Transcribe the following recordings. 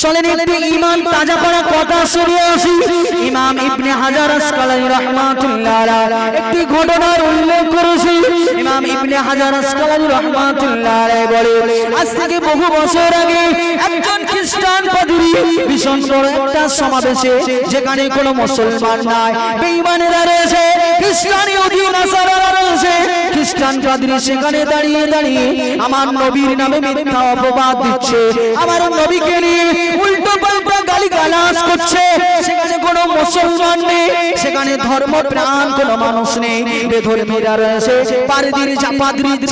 চলেন একটু ঈমান তাজা করা কথা শুনে আসি। ইমাম ইবনে হাজার আসকালানী রাহমাতুল্লাহ আলাইহি একটি ঘটনার উল্লেখ করেছে। ইমাম ইবনে হাজার আসকালানী রাহমাতুল্লাহ আলাইহি বলে, আজ থেকে বহু বছর আগে একজন খ্রিস্টান পাদ্রী ভীষণ বড় একটা সমাবেশে, যেখানে কোনো মুসলমান নাই, বেঈমানেরা রয়েছে, খ্রিস্টান ইহুদি নাসারারা রয়েছে, খ্রিস্টান পাদ্রী সেখানে দাঁড়িয়ে দাঁড়িয়ে আমার নবীর নামে মিথ্যা অপবাদ দিচ্ছে, আমার নবীকে নিয়ে উল্টো পাল্টা গালিগালাজ করছে। সেখানে কোনো মুসলমান নেই, সেখানে ধর্মপ্রাণ কোনো মানুষ নেই, বেধর্মীরা রয়েছে, পাদ্রী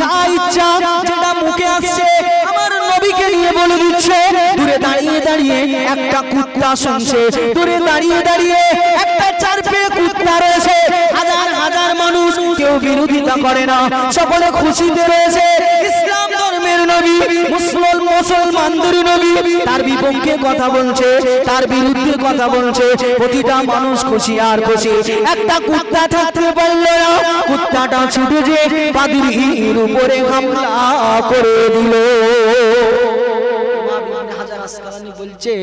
যা ইচ্ছা যেটা মুখে আসছে আমার নবীকে নিয়ে বলে দিচ্ছে। দূরে দাঁড়িয়ে দাঁড়িয়ে একটা কুত্তা শুনছে, দূরে দাঁড়িয়ে দাঁড়িয়ে একটা চার পেয়ে কুত্তা রয়েছে, হাজার হাজার মানুষ, কেউ বিরোধিতা করে না, সকলে খুশিতে রয়েছে। ইসলাম ধর্মের নবী, মুসলমানদের নবী তার বিপক্ষে কথা বলছে, তার বিরুদ্ধে কথা বলছে, প্রতিটা মানুষ খুশি আর খুশি। একটা কুত্তা থাকতে পারল না, কুত্তাটা ছুটে যে পাদ্রীর উপরে হামলা করে দিল। বলছে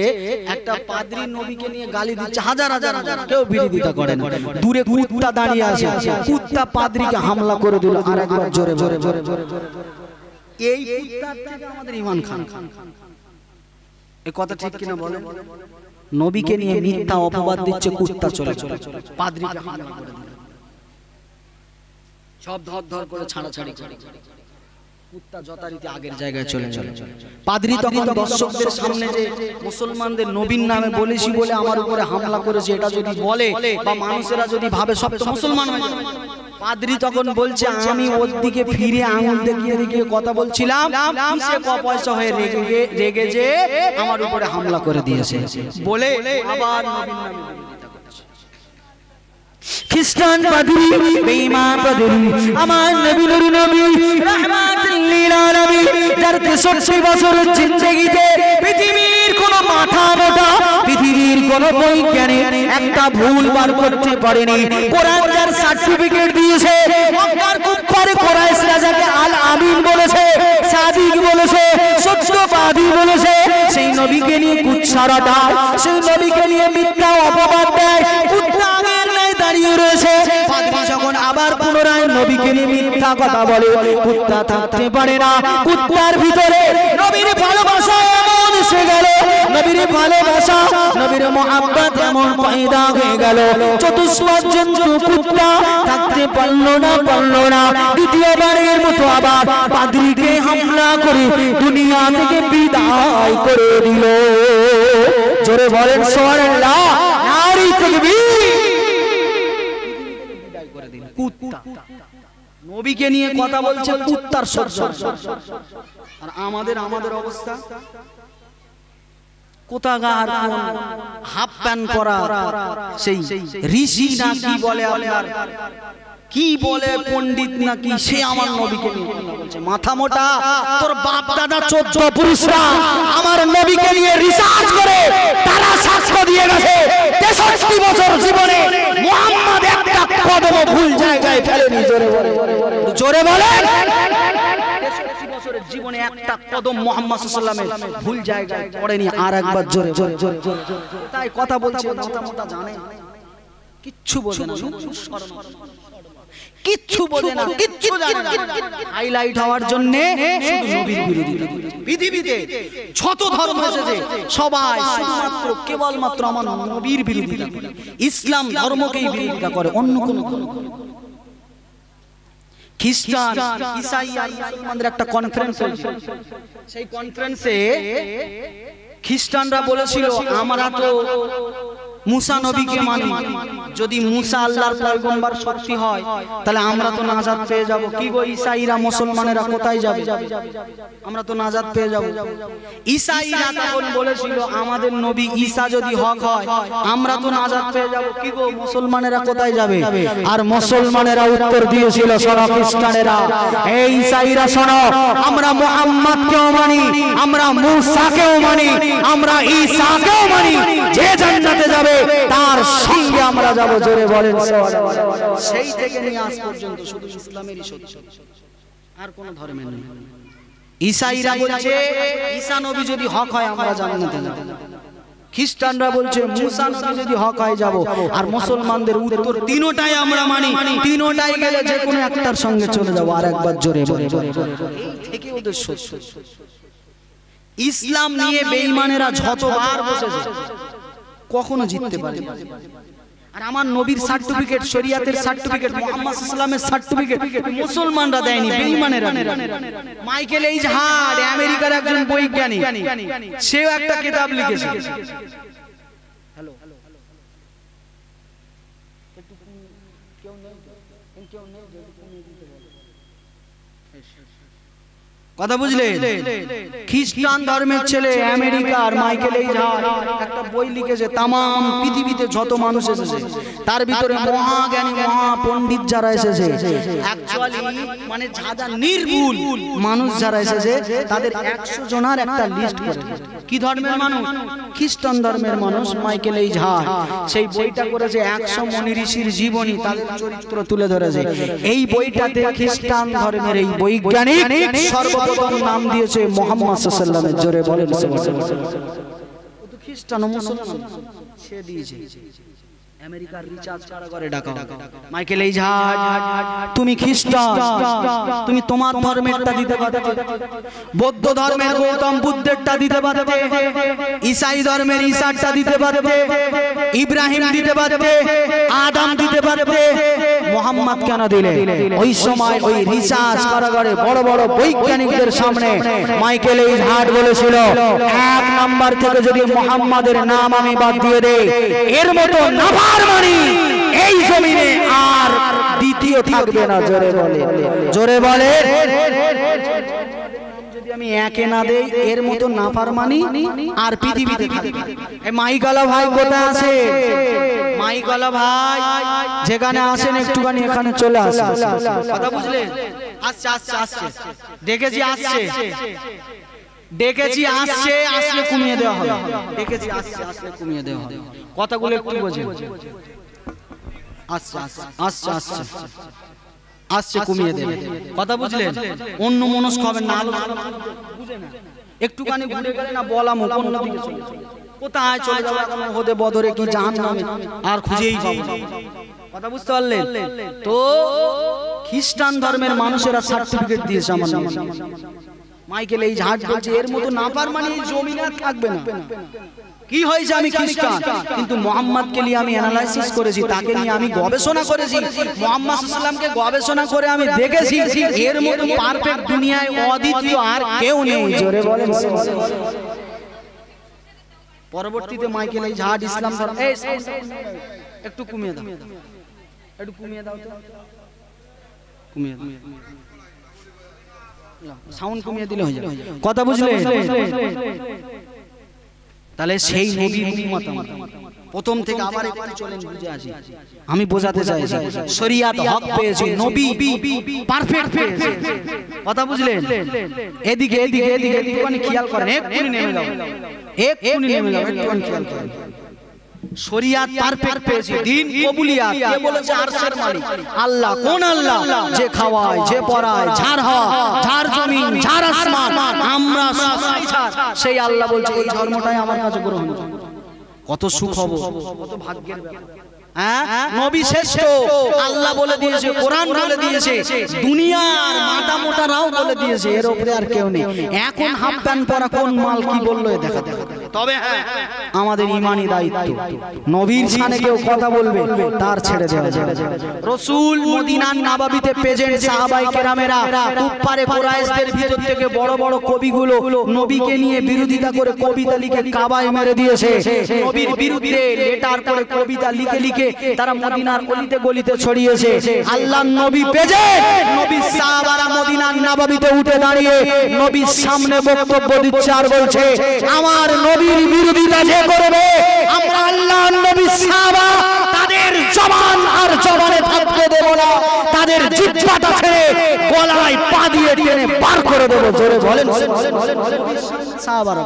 একটা পাদ্রী নবীকে নিয়ে গালি দিচ্ছে, হাজার হাজার কেউ বিরোধিতা করে না, দূরে কুত্তা দাঁড়িয়ে আছে, কুত্তা পাদ্রীকে হামলা করে দিল। আর একবার জোরে জোরে জোরে জোরে এই কুত্তার থেকে আমাদের ঈমান খান। এই কথা ঠিক কিনা বলেন? নবীকে নিয়ে মিথ্যা অপবাদ দিচ্ছে, কুত্তা চলে চলে পাদ্রীকে হামলা করে দিল, সব ধর ধর করে ছাড়াছাড়ি করে, কুত্তা যথারীতি আগের জায়গায় চলে চলে। পাদ্রী তখন দর্শকদের সামনে যে মুসলমানদের নবীর নামে বলেছি বলে আমার উপরে হামলা করেছে, এটা যদি বলে বা মানুষেরা যদি ভাবে সব তো মুসলমান হয়ে যাবে। পাদ্রী তখন বলছে, আমি ওর দিকে ফিরে আঙুল দেখিয়ে দেখিয়ে কথা বলছিলাম, সে পয়সা হয়ে রেগে যে আমার উপরে হামলা করে দিয়েছে বলে আবার নবীর নামে খ্রিস্টান পাদ্রী, বেঈমান পাদ্রী, আমার নবীর নবী রাহমাতুল লিল আলামিন, যার 63 বছরের জিন্দেগিতে পৃথিবীর কোনো মাথা মোটা, পৃথিবীর কোনো বৈজ্ঞানিক একটা ভুল বার করতে পারেনি। কোরআন যার সার্টিফিকেট দিয়েছে, মক্কার কুফার কুরাইশ রাজাকে আল আমিন বলেছে, সাদিক বলেছে, সত্যবাদী বলেছে, সেই নবীকে নিয়ে কুচ্ছারা দেয়, সেই নবীকে নিয়ে মিথ্যা অপবাদ দেয়, কুত্তা দাঁড়িয়ে রয়েছে। পাদ্রী যখন আবার পুনরায় নবীকে নিয়ে মিথ্যা কথা বলে, কুত্তা থাকতে পারে না, কুত্তার ভিতরে নবীর ভালোবাসা এমন এসে গেল, নবীর ভালোবাসা, নবীর মুহাব্বত এমন পয়দা হয়ে গেল, চতুষ্পর্যন্ত কুত্তা থাকতে পারলো না। দ্বিতীয়বারের মতো আবার পাদ্রীকে হামলা করে দুনিয়া থেকে বিদায় করে দিল। জোরে বলেন সুবহানাল্লাহ, নারী তাকবীর। কুত্তা নবীকে নিয়ে কথা বলছে, কুত্তার সর্দার। আর আমাদের অবস্থা কোথাকার হাফ প্যান্ট পরা সেই ঋষি না কি বলে আপনার, কি বলে পণ্ডিত নাকি, সে আমার নবীকে নিয়ে বলছে, মাথা মোটা, তোর বাপ দাদা 14 পুরুষরা আমার নবীকে নিয়ে রিসার্চ করে তারা সাক্ষ্য দিয়ে গেছে 63 বছর জীবনে মুহাম্মদ একটা কদম ভুল জায়গায় ফেলেনি। জোরে বলেন, 63 বছরের জীবনে একটা কদম মুহাম্মদ সাল্লাল্লাহু আলাইহি ওয়াসাল্লামের ভুল জায়গায় পড়েনি। আর একবার জোরে জোরে জোরে তাই কথা বলছে, মাথা মোটা, জানে কিচ্ছু বোঝে না, কিচ্ছু বোঝে না, কিচ্ছু জানে না, হাইলাইট হওয়ার জন্য শুধু নবীর বিরোধিতা। পৃথিবীতে যত ধর্ম এসেছে সবাই শুধুমাত্র কেবলমাত্র আমার নবীর বিরোধিতা করে, ইসলাম ধর্মকেই বিরোধিতা করে, অন্য কোনো ধর্ম। খ্রিস্টান, ঈসাই আর মুসলমানদের একটা কনফারেন্স হয়েছে, সেই কনফারেন্সে খ্রিস্টানরা বলেছিল, আমরা তো মুসা নবীকে মানি, যদি মুসা আল্লাহর পয়গম্বর সত্যি হয় তাহলে আমরা তো নাজাত পেয়ে যাব। কি গো ঈসাইরা, মুসলমানেরা কোথায় যাবে? আমরা তো নাজাত পেয়ে যাব। ঈসাইরা তখন বলেছিল, আমাদের নবী ঈসা যদি হক হয় আমরা তো নাজাত পেয়ে যাব। কি গো মুসলমানেরা কোথায় যাবে? আর মুসলমানেরা উত্তর দিয়েছিল, শোনো খ্রিস্টানেরা, এই ঈসাইরা শোনো, আমরা মুহাম্মদকেও মানি, আমরা মুসাকেও মানি, আমরা ঈসাকেও মানি, যে জান্নাতে যাবে তার সঙ্গে আমরা যাব। জোরে বলেন সুবহানাল্লাহ। সেই থেকে নিয়ে আজ পর্যন্ত শুধু ইসলামেরই সত্য, আর কোন ধর্মের নয়। ঈসাইরা বলছে ঈসা নবী যদি হক হয় আমরা জান্নাতে যাব। খ্রিস্টানরা বলছে মুসা নবী যদি হক হয়ে যাব, আর মুসলমানদের উত্তর তিনটাই আমরা মানি, তিনটাই গেলে যে কোনো একটার সঙ্গে চলে যাব। আর একবার জোরে বলে, এই থেকে ওদের সত্য। ইসলাম নিয়ে বেঈমানেরা যতবার বসেছে কখনো জিততে পারে না। আর আমার নবীর সার্টিফিকেট, শরিয়াতের সার্টিফিকেট, মুহাম্মদ সাল্লাল্লাহু আলাইহি সার্টিফিকেট মুসলমানরা দেয়নি, বেঈমানেরা। মাইকেল এইচ হার্ট আমেরিকার একজন বৈজ্ঞানিক, সেও একটা কিতাব লিখেছে। হ্যালো, একটু কেউ নেই কথা বুঝলে? খ্রিস্টান ধর্মের ছেলে আমেরিকার মাইকেল এইচ হার্ট একটা বই লিখেছে, তামাম পৃথিবীতে যত মানুষ এসেছে তার ভিতরে মহাজ্ঞানী মহাপণ্ডিত যারা এসেছে, অ্যাকচুয়ালি মানে যারা নির্ভুল মানুষ যারা এসেছে তাদের 100 জনের একটা লিস্ট করে। কি ধর্মের মানুষ? খ্রিস্টান ধর্মের মানুষ। মাইকেল এইচ হার্ট সেই বইটা করেছে 100 মুনি ঋষির জীবনী, তাদের চরিত্র তুলে ধরেছে। এই বইটাতে খ্রিস্টান ধর্মের এই বৈজ্ঞানিক সর্বপ্রথম নাম দিয়েছে মুহাম্মদ সাল্লাল্লাহু আলাইহি ওয়াসাল্লাম। জোরে বলেন সুবহানাল্লাহ। ও তো খ্রিস্টান ও মুসলমান, সে দিয়েছে। আমেরিকার রিচার্জ কারাগারে ডাকা মাইকেল এইচ হার্ট, তুমি খ্রিস্টান, তুমি তোমার ধর্মেরটা দিতে পারতে, বৌদ্ধ ধর্মের গৌতম বুদ্ধেরটা দিতে পারতে, ঈসাই ধর্মের ঈসারটা দিতে পারতে, ইব্রাহিম দিতে পারতে, আদম দিতে পারতে, মুহাম্মদ কেন দিলে? ওই সময় ওই রিচার্জ কারাগারে বড় বড় বৈজ্ঞানিকদের সামনে মাইকেল এইচ হার্ট বলেছিল, 1 নাম্বার থেকে যদি মুহাম্মাদের নাম আমি বাদ দিয়ে দেই, এর মতো নাফরমানি এই জমিনে আর দ্বিতীয় থাকবে না। জোরে বলে, জোরে বলে। যদি আমি একে না দেই, এর মতো নাফরমানি আর পৃথিবীতে থাকবে না। এই মাইকালা ভাই কোথায় আছে? মাইকালা ভাই যেখানে আসেন একটুখানি এখানে চলে আসেন। কথা বুঝলেন? আসছে আসছে আসছে, দেখেছি আসছে, ডেকেছি আসছে, আসলে কমিয়ে দেওয়া হবে। ডেকেছি আসছে, আসলে কমিয়ে দেওয়া হবে। কথাগুলো একটু বোঝেন। আসছে আসছে আসছে আসছে আসছে, কমিয়ে দেবে। কথা বুঝলেন? অন্য মনস্ক হবেন না, বুঝে না। একটুখানি ঘুরে গেলে না বলা মুখ অন্যদিকে চলে যাবে। কোথায় চলে যাবে? এখন ওহদে বদরে কি জাহান্নামে, আর খুঁজেই পাবো না। কথা বুঝতে পারলেন তো? খ্রিস্টান ধর্মের মানুষেরা সার্টিফিকেট দিয়েছে আমার নামে। মাইকেল এইচ হার্ট বলছে এর মতো নাফরমানি এই জমিনে থাকবে না। কি হয়েছে? আমি খ্রিস্টান, কিন্তু মুহাম্মদকে নিয়ে আমি অ্যানালাইসিস করেছি, তাকে নিয়ে আমি গবেষণা করেছি, মুহাম্মদ সাল্লাল্লাহু আলাইহি ওয়াসাল্লামকে গবেষণা করে আমি দেখেছি এর মতো পারফেক্ট দুনিয়ায় অদ্বিতীয় আর কেউ নেই। জোরে বলেন। পরবর্তীতে মাইকেল এইচ হার্ট ইসলাম ধর্ম, এই একটু কমিয়ে দাও, একটু কমিয়ে দাও তো, কমিয়ে দাও, সাউন্ড কমিয়ে দিলে হয়ে যাবে। কথা বুঝলে? তাহলে সেই নবীর উম্মত আমরা প্রথম থেকে আবার একটু চলেন বুঝে আসি। আমি বোঝাতে চাইছি শরিয়াত হক পেয়েছি, নবী পারফেক্ট পেয়েছি। কথা বুঝলেন? এদিকে এদিকে এদিকে একটুখানি খেয়াল করেন, এক্ষুনি নেমে যাও, এক্ষুনি নেমে যাও, একটুখানি খেয়াল করেন। শরিয়াত পারফেক্ট পেয়েছি, দিন কবুলিয়াত। কে বলেছে? আরশের মালিক আল্লাহ। কোন আল্লাহ? যে খাওয়ায়, যে পড়ায়, ঝাড় হাওয়া, ঝাড় জমিন, ঝাড় আসমান, আমরা সবাই ছাড়, সেই আল্লাহ বলছে এই ধর্মটাই আমার কাছে গ্রহণ। কত সুখ হবে, কত ভাগ্যের ব্যাপার। নবী শ্রেষ্ঠ আল্লাহ বলে দিয়েছে, কোরআন বলে দিয়েছে, দুনিয়ার মাথা মোটারাও বলে দিয়েছে, এর উপরে আর কেউ নেই। এখন হাফ প্যান্ট পরা কোন মাল কি বললো দেখা দেখা। তবে হ্যাঁ, আমাদের ঈমানি দায়িত্ব, নবীর শানে কেউ কথা বলবে তার ছেড়ে দেওয়া যাবে। রাসূল মদিনার নববীতে প্রেজেন্ট, সাহাবায়ে কেরামেরা কুফারে কুরাইশদের ভিতর থেকে বড় বড় কবিগুলো নবীকে নিয়ে বিরোধিতা করে কবিতা লিখে কাবায় মেরে দিয়েছে। নবীর বিরুদ্ধে লেটার করে কবিতা লিখে লিখে তারা মদিনার গলিতে গলিতে ছড়িয়েছে। আল্লাহর নবী প্রেজেন্ট, নবীর সাহাবারা মদিনার নববীতে উঠে দাঁড়িয়ে নবীর সামনে বক্তব্য দিচ্ছে আর বলছে আমার নবীর বিরোধিতা যে করবে, আমরা আল্লাহর নবীর সাহাবা তাদের জবান আর জবানে থাকতে দেব না, তাদের জিহ্বাটা ছেড়ে গলায় পা দিয়ে টেনে পার করে দেব। জোরে বলেন সাহাবারা।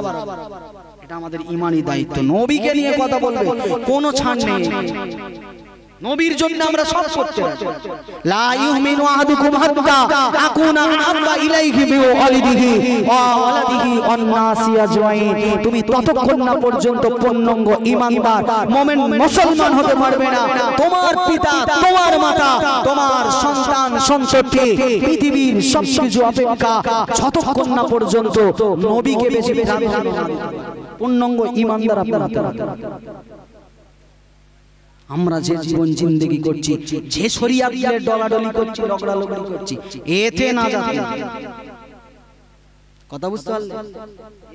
এটা আমাদের ঈমানি দায়িত্ব, নবীকে নিয়ে কথা বলবে কোনো ছাড় নেই। নবীর জন্য আমরা সব করতে রাজি। লা ইউমিনু আহাদুকুম হাত্তা আকুনা আহাব্বা ইলাইহি মিন ওয়ালিদিহি ওয়া ওয়ালাদিহি ওয়ান নাসি আজমাইন। তুমি ততক্ষণ না পর্যন্ত পূর্ণাঙ্গ ঈমানদার মুমিন মুসলমান হতে পারবে না, তোমার পিতা, তোমার মাতা, তোমার সন্তান সন্ততি, পৃথিবীর সবকিছু অপেক্ষা যতক্ষণ না পর্যন্ত নবীকে বেশি প্রাধান্য না দিতে পূর্ণাঙ্গ ঈমানদার আপনারা। আমরা যে জীবন জিন্দেগি করছি, যে শরীয়তের ডলাডলি করছি, লগড়ালগড়ি করছি, এতে নাজাত নেই। কথা বুঝতে পারলে?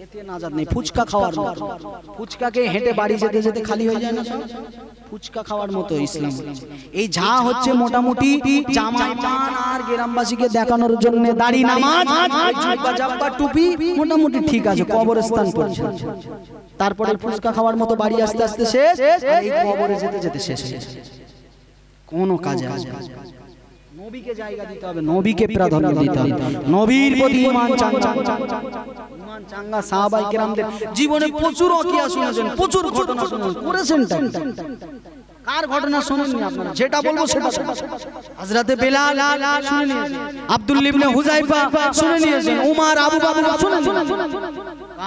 এতে নাজাত নেই। ফুচকা খাওয়ার মতো, ফুচকাকে হেঁটে বাড়ি যেতে যেতে খালি হয়ে যায় না, ফুচকা খাওয়ার মতো ইসলাম। এই যা হচ্ছে মোটামুটি জামাই পান আর গ্রামবাসীকে দেখানোর জন্য দাড়ি, নামাজ, জুব্বা জাব্বা, টুপি মোটামুটি ঠিক আছে, কবরস্থান পর্যন্ত। তারপরে ফুচকা খাওয়ার মতো বাড়ি আস্তে আস্তে শেষ, এই কবরে যেতে যেতে শেষ। কোন কাজে আসবে? নবীকে জায়গা দিতে হবে, নবীকে প্রাধান্য দিতে হবে, নবীর প্রতি ঈমান চাঙ্গা। ঈমান চাঙ্গা সাহাবায়ে কেরামদের জীবনে প্রচুর ওয়াকিয়া শুনেছেন, প্রচুর ঘটনা শুনেছেন। করেছেন কার ঘটনা শুনেননি আপনারা? যেটা বলবো সেটা। হযরতে বেলাল শুনে নিয়েছেন, আব্দুল্লাহ ইবনে হুযায়ফা শুনে নিয়েছেন, উমর, আবু বকর শুনে নিয়েছেন।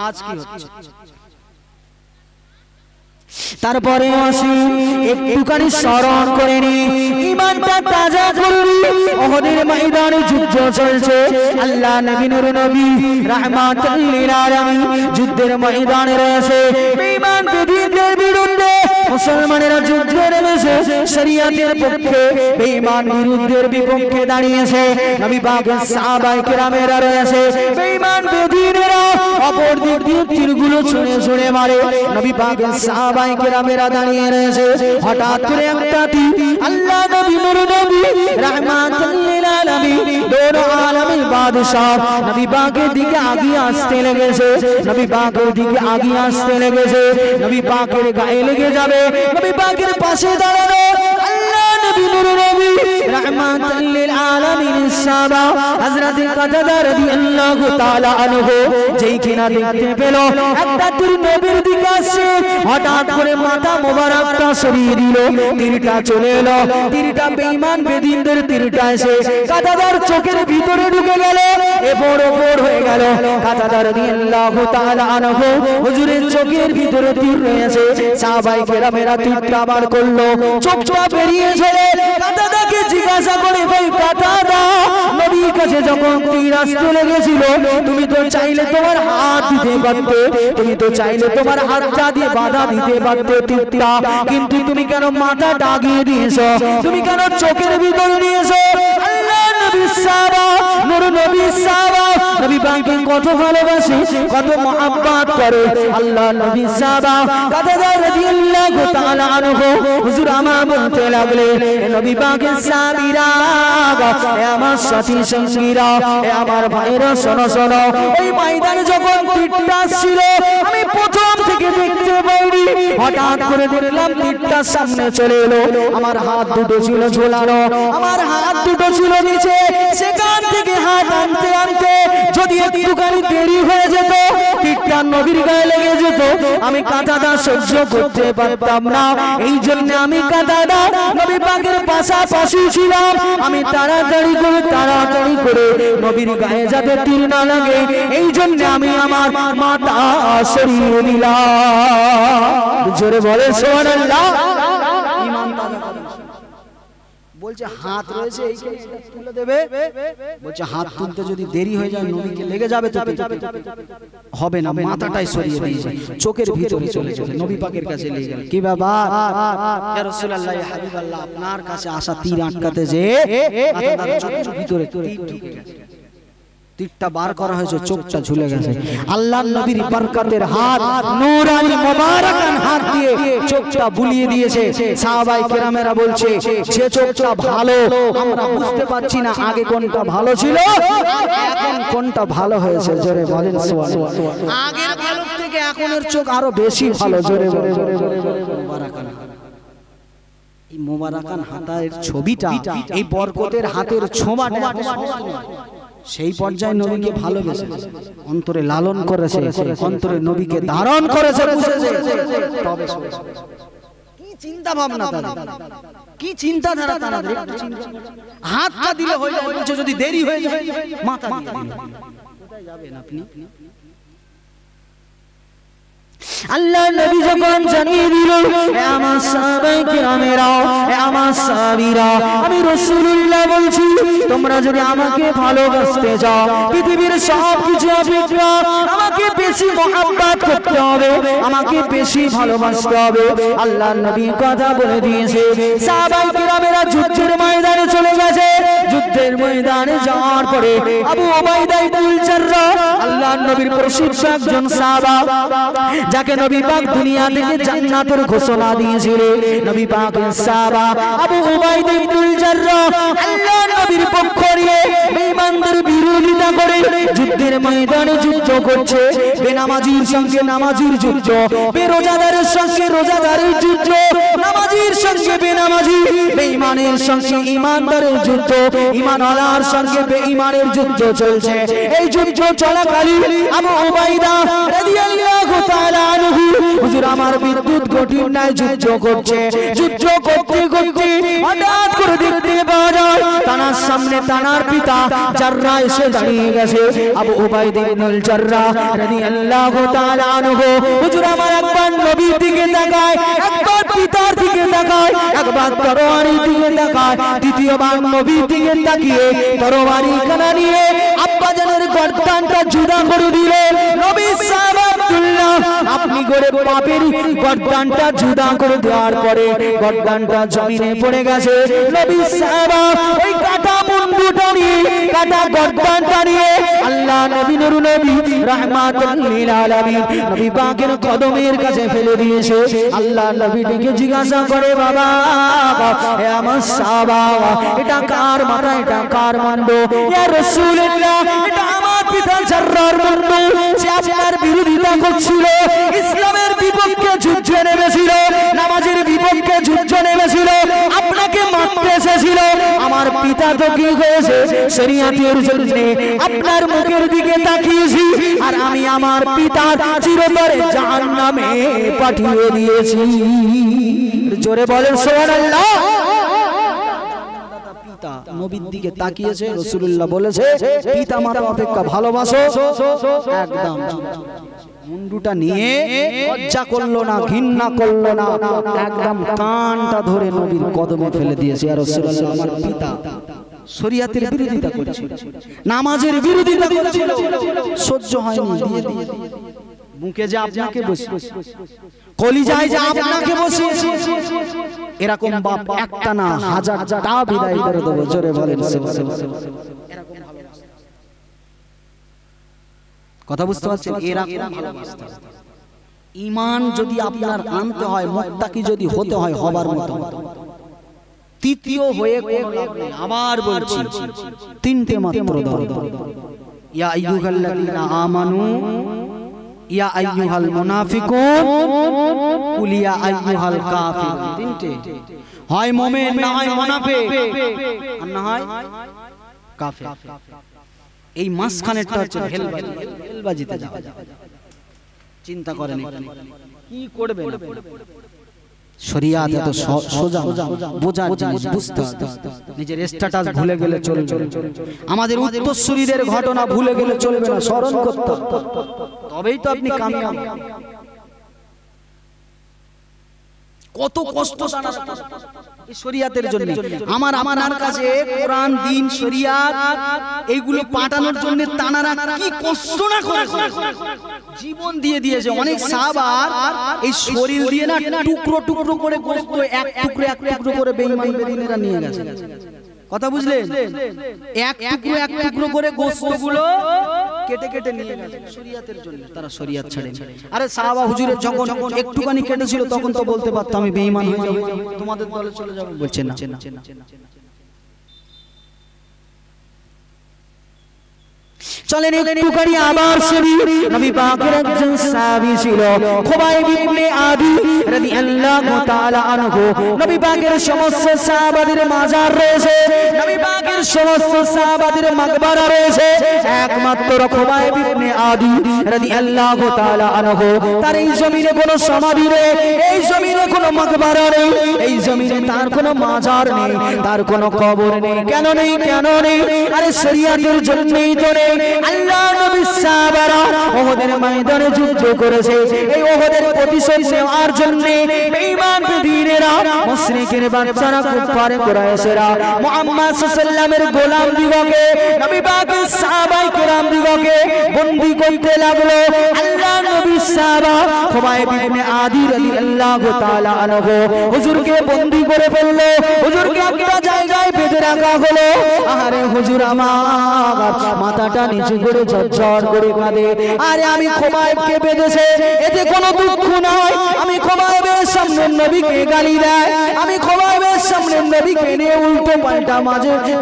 আজ কি হচ্ছে? তারপরে আসি একটুখানি স্মরণ করে নি, ঈমানটা তাজা করি। উহুদের ময়দানে যুদ্ধ চলছে, আল্লাহ নবী নূর নবী রাহমাতুল লিল আলামিন যুদ্ধের ময়দানে রয়েছে। বেঈমান বেদীনদের বিরুদ্ধে মুসলমানেরা যুদ্ধে নেমেছে, শরীয়তের পক্ষে বেঈমান বিরুদ্ধের বিপক্ষে দাঁড়িয়েছে। নবী পাকের সাহাবায়ে কেরামেরা রয়েছে, বেঈমান বেদীনেরা অপর দিক দিয়ে তীরগুলো ছুঁড়ে ছুঁড়ে মারে। নবী পাকের সাহাবায়ে কেরামেরা দাঁড়িয়ে রয়েছে। হঠাৎ করে একটা তীর আল্লাহ নবী নূর নবী রাহমাতুল লিল আলামিন দোনো আলামের বাদশা নবী পাকের দিকে আগিয়ে আসতে লেগেছে। নবী পাকের দিকে আগিয়ে আসতে লেগেছে, নবী পাকের গায়ে লেগে যাবে। নবী পাকের পাশে দাঁড়ানো আল্লাহ নবী নূর নবী রাহমাতুল লিল আলামিনের সাহাবা হযরত কাতাদা রাদিয়াল্লাহু তাআলা আনহু যেই কিনা দেখতে পেল একটা তীর নবীর দিকে আসছে, হঠাৎ করে মাথা মোবারকটা সরিয়ে দিল, তীরটা চলে এলো। তীরটা বেঈমান বেদিনদের তীরটা এসে কাতাদার চোখের ভিতরে ঢুকে গেল, এপর ওপর হয়ে গেল। কাতাদা রাদিয়াল্লাহু তাআলা আনহু হুজুরের চোখের ভিতরে তীর রয়েছে, সাহাবায়ে কেরামেরা তীরটা বার করলো, চোখটা বেরিয়ে চলে। কাতাদাকে জিজ্ঞাসা করে, ভাই কাতাদা, নবীর কাছে যখন তীর আসতে লেগেছিল তুমি তো চাইলে তোমার হাত দিতে পারতে, তুমি তো চাইলে তোমার হাতটা দিয়ে বাধা দিতে পারতে তীরটা, কিন্তু তুমি কেন মাথা ডাগিয়ে দিয়েছো? তুমি কেন চোখের ভিতরে নিয়েছো? আল্লাহ নবীর সাহাবা নূর নবীর সাহাবা নবী পাককে কত ভালোবাসে, কত মহব্বত করে। আল্লাহ নবীর সাহাবা কাতাদা রাদিয়াল্লাহু তাআলা আনহু হুজুর আমার বলতে লাগলেন, নবী পাকের সাহাবীরা, এ আমার সাথী সঙ্গীরা, এ আমার ভাইরা, শোনো শোনো, এই ময়দানে যখন তীরটা ছিল আমি প্রথম থেকে দেখতে পাইনি, হঠাৎ করে দেখলাম তীরটা সামনে চলে এলো। আমার হাত দুটো ছিল ঝোলানো, আমার হাত দুটো ছিল নিচে, সেখান থেকে হাত আনতে আনতে যদি একটুখানি দেরি হয়ে যেত তীরটা নবীর গায়ে লেগে যেত, আমি কাতাদা সহ্য করতে পারতাম না। এই জন্য আমি কাতাদা নবী পাকের পাশাপাশি ছিলাম। আমি তাড়াতাড়ি করে নবীর গায়ে যাতে তীর না লাগে এই জন্য আমি আমার মাথা সরিয়ে নিলাম। জোরে বলে সুবহানাল্লাহ। ঈমান বলছে হাত রয়েছে এইখানে, এটা তুলে দেবে। বলছে হাত তুলতে যদি দেরি হয়ে যায় নবীকে লেগে যাবে, তো হবে না, মাথাটাই সরিয়ে দিয়েছে, চোখের ভিতরে চলে যাবে, নবী পাকের কাছে নিয়ে গেল। কি বাবা, ইয়া রাসূলুল্লাহ, ইয়া হাবিবাল্লাহ, আপনার কাছে আসা তীর আটকাতে যে মাথার চোখের ভিতরে তীর ঢুকে গেছে, তীরটা বার করা হয়েছে, চোখটা ঝুলে গেছে। আল্লাহর নবীর বরকতের হাত, নূরানি মোবারকান হাত দিয়ে চোখটা বুলিয়ে দিয়েছে। সাহাবায়ে কেরামেরা বলছে যে চোখটা ভালো আমরা বুঝতে পারছি না আগে কোনটা ভালো ছিল, এখন কোনটা ভালো হয়েছে। জোরে বলেন সুবহানাল্লাহ। আগের ভালো থেকে এখনের চোখ আরো বেশি ভালো। জোরে বলেন মোবারকান। এই মোবারকান হাতের ছবিটা, এই বরকতের হাতের ছোঁয়াটা সেই পর্যায়ে নবীকে ভালোবেসে অন্তরে লালন করেছে, অন্তরে নবীকে ধারণ করেছে, বুঝেছে। তবে কি চিন্তা ভাবনা তাদের, কি চিন্তাধারা তাদের, হাতটা দিলে হয়ে যায়, বলছে যদি দেরি হয়ে যায় মাথা দিয়ে দিন। কোথায় যাবেন আপনি? আল্লাহ নবী যখন জানিয়ে দিল, হে আমার সাহাবায়ে কিরামেরা, হে আমার সাহাবীরা, আমি রাসূলুল্লাহ বলছি, তোমরা যদি আমাকে ভালোবাসতে চাও, পৃথিবীর সব কিছু অপেক্ষা আমাকে বেশি মহব্বত করতে হবে, আমাকে বেশি ভালোবাসতে হবে। আল্লাহ নবী কথা বলে দিয়েছে। সাহাবায়ে কিরামেরা যুদ্ধের ময়দানে চলে গেছে। যুদ্ধের ময়দানে যাওয়ার পরে আবু উবাইদা ইবনুল জাররাহ, আল্লাহ নবীর প্রসিদ্ধ একজন সাহাবা, যাকে নবী পাক দুনিয়া থেকে জান্নাতের ঘোষণা দিয়েছিলেন, নবী পাকের সাহাবা আবু উবাইদা ইবনুল জাররাহ আল্লাহর নবীর পক্ষ নিয়ে বেঈমানদের বিরোধিতা করে যুদ্ধের ময়দানে যুদ্ধ করছে। বেনামাজির সঙ্গে নামাজির যুদ্ধ, বেরোজাদারের সঙ্গে রোজাদারের যুদ্ধ, নামাজির সঙ্গে বেনামাজি, বেঈমানের সঙ্গে ঈমানদারের যুদ্ধ, ঈমানওয়ালার সঙ্গে বেঈমানের যুদ্ধ চলছে। এই যুদ্ধ চলাকালীন আবু উবাইদা রাদিয়াল্লাহু তাআলা আনহু, হুজুর আমার বিদ্যুৎ গতির ন্যায় যুদ্ধ করছে। যুদ্ধ করতে করতে হঠাৎ করে দেখতে পাওয়া যায় তানার সামনে তানার পিতা জাররাহ এসে দাঁড়িয়ে গেছে। আবু উবাইদা ইবনুল জাররাহ রাদিয়াল্লাহু তাআলা আনহু, হুজুর আমার একবার নবীর দিকে তাকায়, একবার পিতার দিকে তাকায়, একবার তরবারির দিকে তাকায়, দ্বিতীয়বার নবীর দিকে তাকিয়ে তরবারি কানা নিয়ে আব্বাজানের গর্দানটা জুদা করে দিলেন। নবী সাহাবা আব্দুল্লাহ, আপনি করে পাপের গর্দানটা জুদা করে দেওয়ার পরে গর্দানটা জমিনে পড়ে গেছে। নবী সাহাবা ওই কাটা মুন্ডুটা নিয়ে, কাটা গর্দানটা নিয়ে আল্লাহ নবী নূর নবী রাহমাতুল লিল আলামিন নবী পাকের কদমের কাছে ফেলে দিয়েছে। আল্লাহ নবী ডেকে জিজ্ঞাসা করে, বাবা হে আমার সাহাবা, এটা কার মাথা, এটা কার মুন্ড? ইয়া রাসূলুল্লাহ, এটা আমার পিতা জাররাহর মুন্ড। সে আপনার বিরোধিতা করছিল, ইসলামের বিপক্ষে যুদ্ধ নেমেছিল, নামাজের বিপক্ষে যুদ্ধ নেমেছিল, আপনাকে মারতে এসেছিল। আমার পিতা তো কি হয়েছে, শরীয়তের জন্য আপনার মুখের দিকে তাকিয়েছি, আর আমি আমার পিতার চিরতরে জাহান্নামে পাঠিয়ে দিয়েছি। জোরে বলেন সুবহানাল্লাহ। পিতা নবীর দিকে তাকিয়েছে, রাসূলুল্লাহ বলেছে পিতা মাতা অপেক্ষা ভালোবাসো। একদম মুন্ডুটা নিয়ে লজ্জা করলো না, ঘৃণা করলো না, একদম কানটা ধরে নবীর কদমে ফেলে দিয়েছে। ইয়া রাসূলুল্লাহ, আমার পিতা শরীয়তের বিরোধিতা করছে, নামাজের বিরোধিতা করছে, সহ্য হয়নি, দিয়ে দিয়ে মুখে যে আপনাকে বসিয়ে, কলিজায় যে আপনাকে বসিয়ে, এরকম বাপ একটা না হাজারটা বিদায় করে দেবো। জোরে বলেন কথা বুঝতে পারছেন? এরকম ভালোবাসতে হবে। ঈমান যদি আপনার আনতে হয়, মুত্তাকি যদি হতে হয়, হবার মতো তৃতীয় হয়ে আবার বলছি তিনটে মাত্র দরকার। ইয়া আইয়ুহাল্লাযীনা আমানু, ইয়া আইয়ুহাল মুনাফিকুন, কুল ইয়া আইয়ুহাল কাফিরুন। তিনটে, হয় মুমিন না হয় মুনাফিক আর না হয় কাফের। এই মাঝখানেরটা হচ্ছে ভেলবাজি, ভেলবাজিতে যাওয়া। চিন্তা করেন কি করবেন। শরিয়াত এত সোজা বোঝার জিনিস, বুঝতে হবে। নিজের স্ট্যাটাস ভুলে গেলে চলবে, আমাদের উত্তরসূরিদের ঘটনা ভুলে গেলে চলবে না, স্মরণ করতে হবে, তবেই তো আপনি কামিয়াব। কত কষ্ট এই শরিয়াতের জন্য। আমার কাছে কোরআন, দ্বীন, শরিয়াত এইগুলো পাঠানোর জন্য তানারা কি কষ্ট না করে জীবন দিয়ে দিয়েছে। অনেক সাহাবা এই শরীর দিয়ে না টুকরো টুকরো করে গোশত এক টুকরো করে বেঈমান বেদিনেরা নিয়ে গেছে। কথা বুঝলেন? এক টুকরো করে গোশতগুলো কেটে কেটে নিয়ে গেছে শরিয়াতের জন্য। তারা শরিয়াত ছাড়েন। আরে সাহাবা হুজুরের যখন একটুখানি কেটেছিল তখন তো বলতে পারতো আমি বেঈমান হয়ে যাব, তোমাদের দলে চলে যাব, বলছে না। চলেন একটুখানি আবার শুনি নবী পাকের একজন সাহাবী ছিল খুবাইব ইবনে আদি রাদিয়াল্লাহু তাআলা আনহু। নবী পাকের সমস্ত সাহাবাদের মাজার রয়েছে, নবী পাকের সমস্ত সাহাবাদের মাকবারা রয়েছে, একমাত্র খুবাইব ইবনে আদি রাদিয়াল্লাহু তাআলা আনহু তার এই জমিনে কোনো সমাধি নেই, এই জমিনে কোনো মাকবারা নেই, এই জমিনে তার কোনো মাজার নেই, তার কোনো কবর নেই। কেন নেই? কেন নেই? আরে শরিয়াতের জন্যই তো নেই। আল্লাহ নবী সাহাবারা ওহদের ময়দানে যুদ্ধ করেছে, এই ওহদের প্রতিশোধ নেওয়ার জন্য বেঈমান বেদিনেরা, মুশরিকের বাচ্চারা, কুফারে কুরাইশেরা মুহাম্মদ সাল্লাল্লাহু আলাইহি গোলাম দিগকে, নবী পাকের সাহাবায়ে কেরাম দিগকে বন্দী করতে লাগলো। আল্লাহ নবী সাহাবা খুবাইব ইবনে আদি রাদিয়াল্লাহু তাআলা আনহু হুজুরকে বন্দী করে ফেললো, হুজুরকে একটা জায়গায় বেঁধে রাখা হলো। আরে হুজুর আমার মাথাটা নিচু করে ঝরঝর করে কাঁদে, আরে আমি খুবাইবকে বেঁধেছে, এতে কোনো দুঃখ নাই। আমি খুবাইবের সামনে নবীকে গালি দেয়, আমি খুবাইবের সামনে নবীকে নিয়ে উল্টো পাল্টা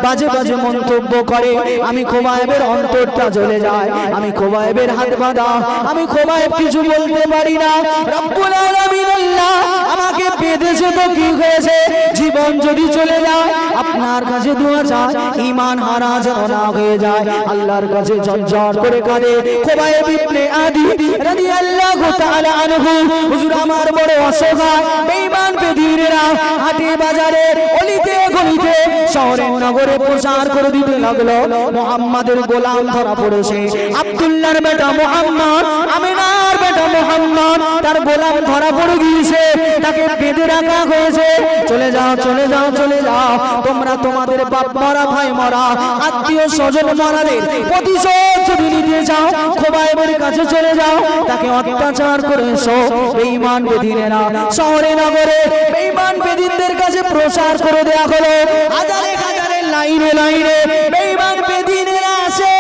বাজে বাজে মন্তব্য করে, আমি খুবাইবের অন্তরটা জ্বলে যায়, আমি খুবাইবের হাত বাঁধা, আমি খুবাইব কিছু বলতে পারি না। রব্বুল আলামিন আল্লাহ আমাকে বেঁধেছে তো কি হয়েছে, জীবন যদি চলে যায় আপনার কাছে দোয়া চাই ঈমান হারা যেন না হয়ে যায়। আল্লাহর কাছে ঝরঝর করে কাঁদে খুবাইব ইবনে আদি রাদিয়াল্লাহু তাআলা আনহু। হুজুর আমার বড় অসহায়, বেঈমান বেদিনেরা হাটে বাজারে অলিতে গলিতে শহরে নগরে প্রচার করে দিতে লাগলো মুহাম্মাদের গোলাম ধরা পড়েছে, আব্দুল্লাহর বেটা মুহাম্মদ, আমিনার বেটা মুহাম্মদ, তার গোলাম ধরা পড়ে গিয়েছে, তাকে বেঁধে রাখা হয়েছে। চলে যাও, চলে যাও, চলে যাও, তোমরা তোমাদের বাপ মরা, ভাই মরা, আত্মীয় স্বজন মরাদের প্রতিশোধ যদি নিতে যাও খুবাইবের কাছে চলে যাও, তাকে অত্যাচার করেছো। বেঈমান বেদিনেরা শহরে নগরে বেঈমান বেদিনদের কাছে প্রচার করে দেয়া হলো, হাজারে হাজারে লাইনে লাইনে বেঈমান বেদিনেরা আসে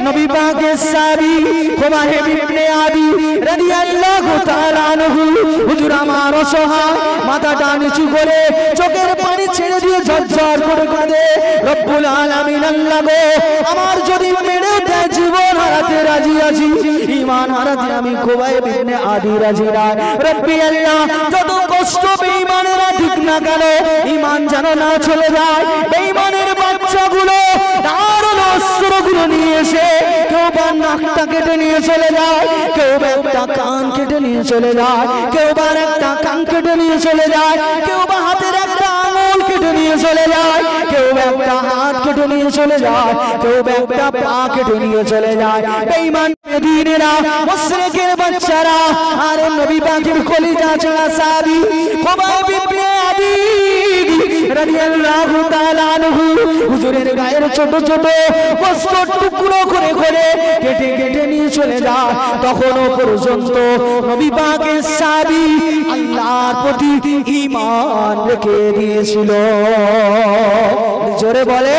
নবী পাকের সাহাবী খুবাইব ইবনে আদি রাদিয়াল্লাহু তাআলা আনহু। হুজুর আমার অসহায়, মাথাটা নিচু করে চোখের পানি ছেড়ে দিয়ে ঝরঝর করে কাঁদে, রব্বুল আলামিন আল্লাহ গো, আমার যদি মেরে দেয় জীবন হারাতে রাজি আছি, ঈমান হারাতে আমি খুবাইব ইবনে আদি রাজি না। রব্বি আল্লাহ যত কষ্ট বেঈমানেরা ঠিক না কেন, ঈমান যেন না চলে যায়। বেঈমানের বাচ্চাগুলো দারুণ অস্ত্রগুলো নিয়ে এসে কেউ বা নাকটা কেটে নিয়ে চলে যায়, কেউ বা একটা কান কেটে নিয়ে চলে যায়, কেউ বা একটা কান কেটে নিয়ে চলে যায়, কেউ বা হাতের একটা আঙুল কেটে নিয়ে চলে যায়, কেউ বা একটা হাত কেটে নিয়ে চলে যায়, কেউ বা একটা পা কেটে নিয়ে চলে যায়। বেঈমান বেদিনেরা, মুশরিকের বাচ্চারা, আর নবী পাকের কলিজা ছাড়া সাহাবী খুবাইব ইবনে আদি রাদিয়াল্লাহু তাআলা আনহু হুজুরের গায়ের ছোট ছোট বস্ত্র টুকরো করে করে কেটে কেটে নিয়ে চলে যায়। তখনও পর্যন্ত নবী পাকের সাহাবী আল্লাহর প্রতি ঈমান রেখে দিয়েছিল। জোরে বলে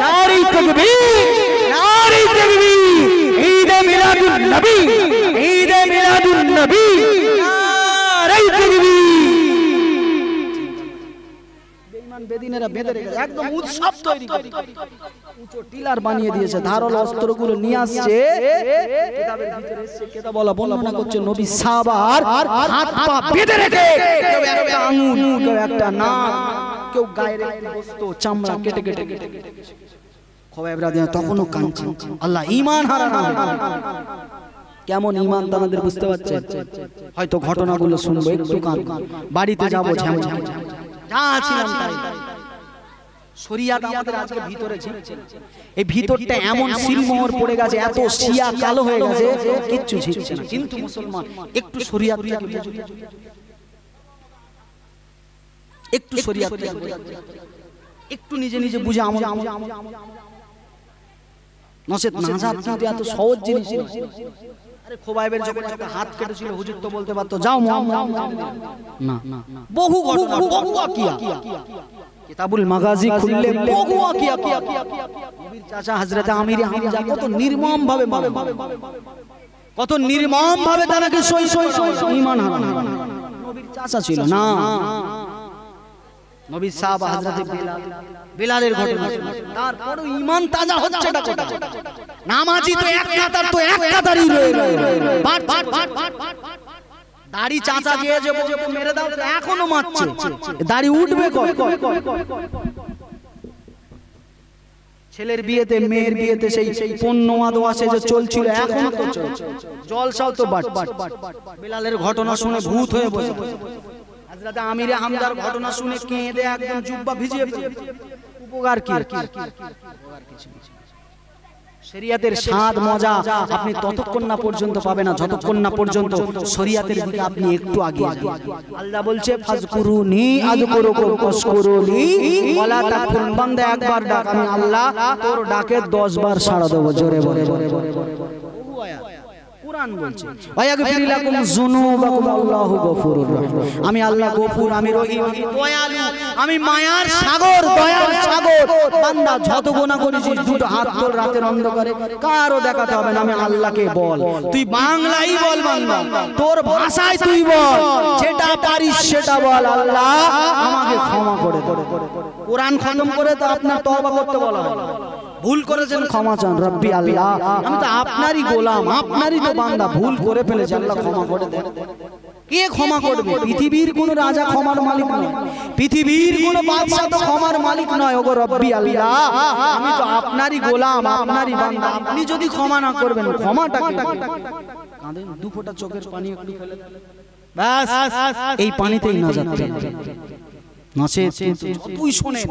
নারী তাকবীর, নারী তাকবীর, ঈদে মিলাদুন নবী, ঈদে মিলাদুন নবী, নারী তাকবীর। বেদিনেরা বেঁধে রেখেছে, একদম উৎসব তৈরি করে উঁচু টিলার বানিয়ে দিয়েছে, ধারালো অস্ত্রগুলো নিয়ে আসছে। কিতাবের ভিতরে এসে কেতাবওয়ালা বর্ণনা করছে নবী সাহাবার হাত পা বেঁধে রেখে কেউ একটা আঙুল, কেউ একটা নাক, কেউ গায়ের একটি বস্তু চামড়া কেটে কেটে কেটে খুবাইব রাদিয়াল্লাহু তখনও কাঁদছে, আল্লাহ ঈমান হারা না। কেমন ঈমান তাদের বুঝতে পারছেন? হয়তো ঘটনাগুলো শুনবো, একটু কাঁদবো, বাড়িতে যাবো, ঝাম ঝাম যা ছিলাম তাই। শরিয়াত আমাদের আজকে ভিতরে ঝিলছে, এই ভিতরটা এমন সিলমোহর পড়ে গেছে, এত শিয়া কালো হয়ে গেছে, কিচ্ছু ঝিলছে না। কিন্তু মুসলমান একটু শরিয়াতটাকে বুঝুন, একটু শরিয়াতটাকে একটু নিজে নিজে বুঝে আমল নসেত নাজাত কিন্তু এত সহজ জিনিস না। আরে খুবাইবের যখন একটা হাত কেটেছিল হুজুর তো বলতে পারতো যাও মুহাম্মদ, না না, বহু ঘটনা, বহু ওয়াকিয়া, কিতাবুল মাগাজি খুললে বহু ওয়াকিয়া, নবীর চাচা হযরত আমির হামজা কত নির্মম ভাবে মারে, কত নির্মম ভাবে তাকে সই সই ঈমান হারানো। নবীর চাচা ছিল না, নবী সাহাবা হযরত বিলালের ঘটনা, তারপরও ঈমান তাজা হচ্ছে না কোথা? নামাজি তো এক কাতার, তো এক কাতারই রয়ে গেল। দাড়ি চাচা গিয়ে যে বলতো মেরে দাও, এখনো মারছে। দাড়ি উঠবে কই? ছেলের বিয়েতে মেয়ের বিয়েতে সেই পণ্য দোয়াশে যে চলছিল এখনো তো চলছে, জলসাও তো বাট। বিলালের ঘটনা শুনে ভূত হয়ে বসে, হযরত আমিরে হামজার ঘটনা শুনে কেঁদে একদম জুব্বা ভিজিয়ে ফেলে। উপকার কি? শরীয়তের স্বাদ মজা আপনি ততক্ষণ না পর্যন্ত পাবেন না যতক্ষণ না পর্যন্ত শরীয়তের দিকে আপনি একটু আগিয়ে যান। আল্লাহ বলছে ফাজকুরুনি আযকুরুকুম ওয়াশকুরুনি ওয়ালা তাকফুরুন। বান্দা একবার ডাক, আমি আল্লাহ তোর ডাকে 10 বার সাড়া দেব। জোরে বলে কুরআন বলছে ওয়ায়াগফির লাকুম যুনুবাকুম আল্লাহু গফুরুর রহিম। আমি আল্লাহ গফুর, আমি রহিম, আমি দয়ালু, আমি মায়ার সাগর, দয়ার সাগর। বান্দা যত গুনাহ করেছিস দুটো হাত তোল রাতের অন্ধকারে, কারো দেখাতে হবে না, আমি আল্লাহকে বল। তুই বাংলাই বল বান্দা, তোর ভাষায় তুই বল, যেটা পারিস সেটা বল, আল্লাহ আমাকে ক্ষমা করে দে। কোরআন খতম করে তো আপনার তওবা করতে বলা হয়। ভুল করেছেন ক্ষমা চান, রব্বি আল্লাহ আমি তো আপনারই গোলাম, আপনারই তো বান্দা, ভুল করে ফেলেছি, আল্লাহ ক্ষমা করে দেন। কে ক্ষমা করবে? পৃথিবীর কোন রাজা ক্ষমার মালিক নয়, পৃথিবীর কোন বাদশা তো ক্ষমার মালিক নয়। ওগো রব্বি আল্লাহ আমি তো আপনারই গোলাম, আপনারই বান্দা, আপনি যদি ক্ষমা না করবেন ক্ষমাটা কি? কাঁদেন, দু ফোঁটা চোখের পানি একটু ফেলে ব্যাস, এই পানিতেই নাজাত পেয়ে যতই শোনে,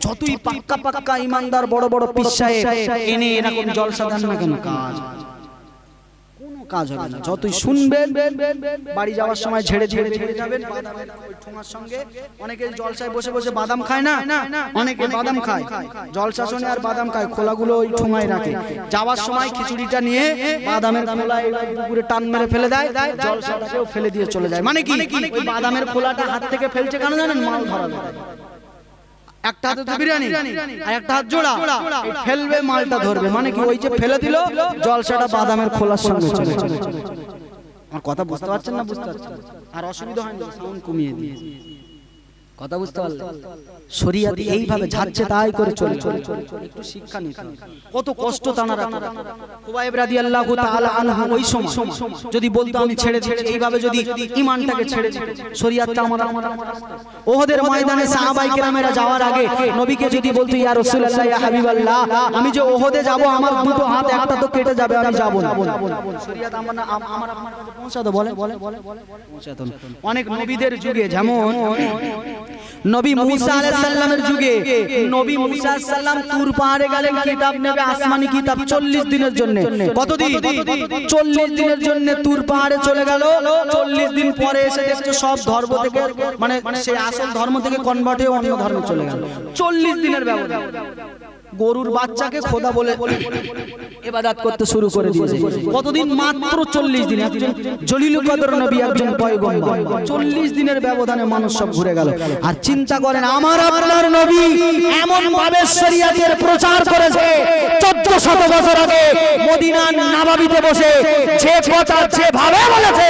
যতই পাক্কা পাক্কা ইমানদার বড় বড় পীর সাহেব এনে এরকম জলসা দেন না কেন, কাজ হবে না। যতই শুনবেন, বাড়ি যাওয়ার সময় ঝেড়ে ঝেড়ে যাবেন বাদামের ওই ঠোঙার সঙ্গে। অনেকে জলসায় বসে বসে বাদাম খায় না, অনেকে বাদাম খায়, জলসা শুনে আর বাদাম খায়, খোলাগুলো ওই ঠোঙায় রাখে। যাওয়ার সময় খিচুড়িটা নিয়ে বাদামের খোলায় পুকুরে টান মেরে ফেলে দেয়, জলসাটাকেও ফেলে দিয়ে চলে যায়। মানে কি? ওই বাদামের খোলাটা হাত থেকে ফেলছে কেন জানেন? মাল ধরা যায়। একটা হাতে তো বিরিয়ানি আর একটা হাত জোড়া, ফেলবে মালটা ধরবে। মানে কি? ওই যে ফেলে দিল জলসাটা বাদামের খোলার সঙ্গে চলে চলে। আমার কথা বুঝতে পারছেন না? বুঝতে পারছেন? আর অসুবিধা হয় না, সাউন্ড কমিয়ে দিয়ে কথা বুঝতে পারলেন? শরীয়ত এইভাবে যাচ্ছে তাই করে চলে চলে একটু শিক্ষা নিতে। কত কষ্ট তানারা করে। খুবাইব রাদিয়াল্লাহু তাআলা আনহু ওই সময় যদি বলতো আমি ছেড়ে দিচ্ছি, এইভাবে যদি ঈমানটাকে ছেড়ে দিতে, শরীয়তটা আমার ওহদের ময়দানে সাহাবায়ে কেরামেরা যাওয়ার আগে নবীকে যদি বলতো ইয়া রাসূলুল্লাহ ইয়া হাবিবাল্লাহ আমি যে ওহদে যাব, আমার দুটো হাত একটা তো কেটে যাবে, আমি যাব না। শরীয়ত আমার আপনার কাছে পৌঁছাতো, বলে পৌঁছাতো। অনেক নবীদের যুগে, যেমন নবী মুসা আলাইহিস সালামের যুগে, নবী মুসা আলাইহিস সালাম তুর পাহাড়ে গেলেন কিতাব নেবে, আসমানি কিতাব 40 দিনের জন্য। কতদিন? 40 দিনের জন্য তুর পাহাড়ে চলে গেল। 40 দিন পরে এসে দেখছে সব ধর্ম থেকে, মানে সেই আসল ধর্ম থেকে কনভার্ট হয়ে অন্য ধর্মে চলে গেল। 40 দিনের ব্যবধান। গরুর বাচ্চাকে খোদা বলে ইবাদত করতে শুরু করে দিয়েছে। কতদিন? মাত্র 40 দিন। একজন জলিলুল কদর নবী, একজন পয়গম্বর, 40 দিনের ব্যবধানে মানুষ সব ঘুরে গেল। আর চিন্তা করেন, আমার আপনার নবী এমন ভাবে শরীয়তের প্রচার করেছে 1400 বছর আগে মদিনার নববীতে বসে যে কথা যেভাবে বলেছে,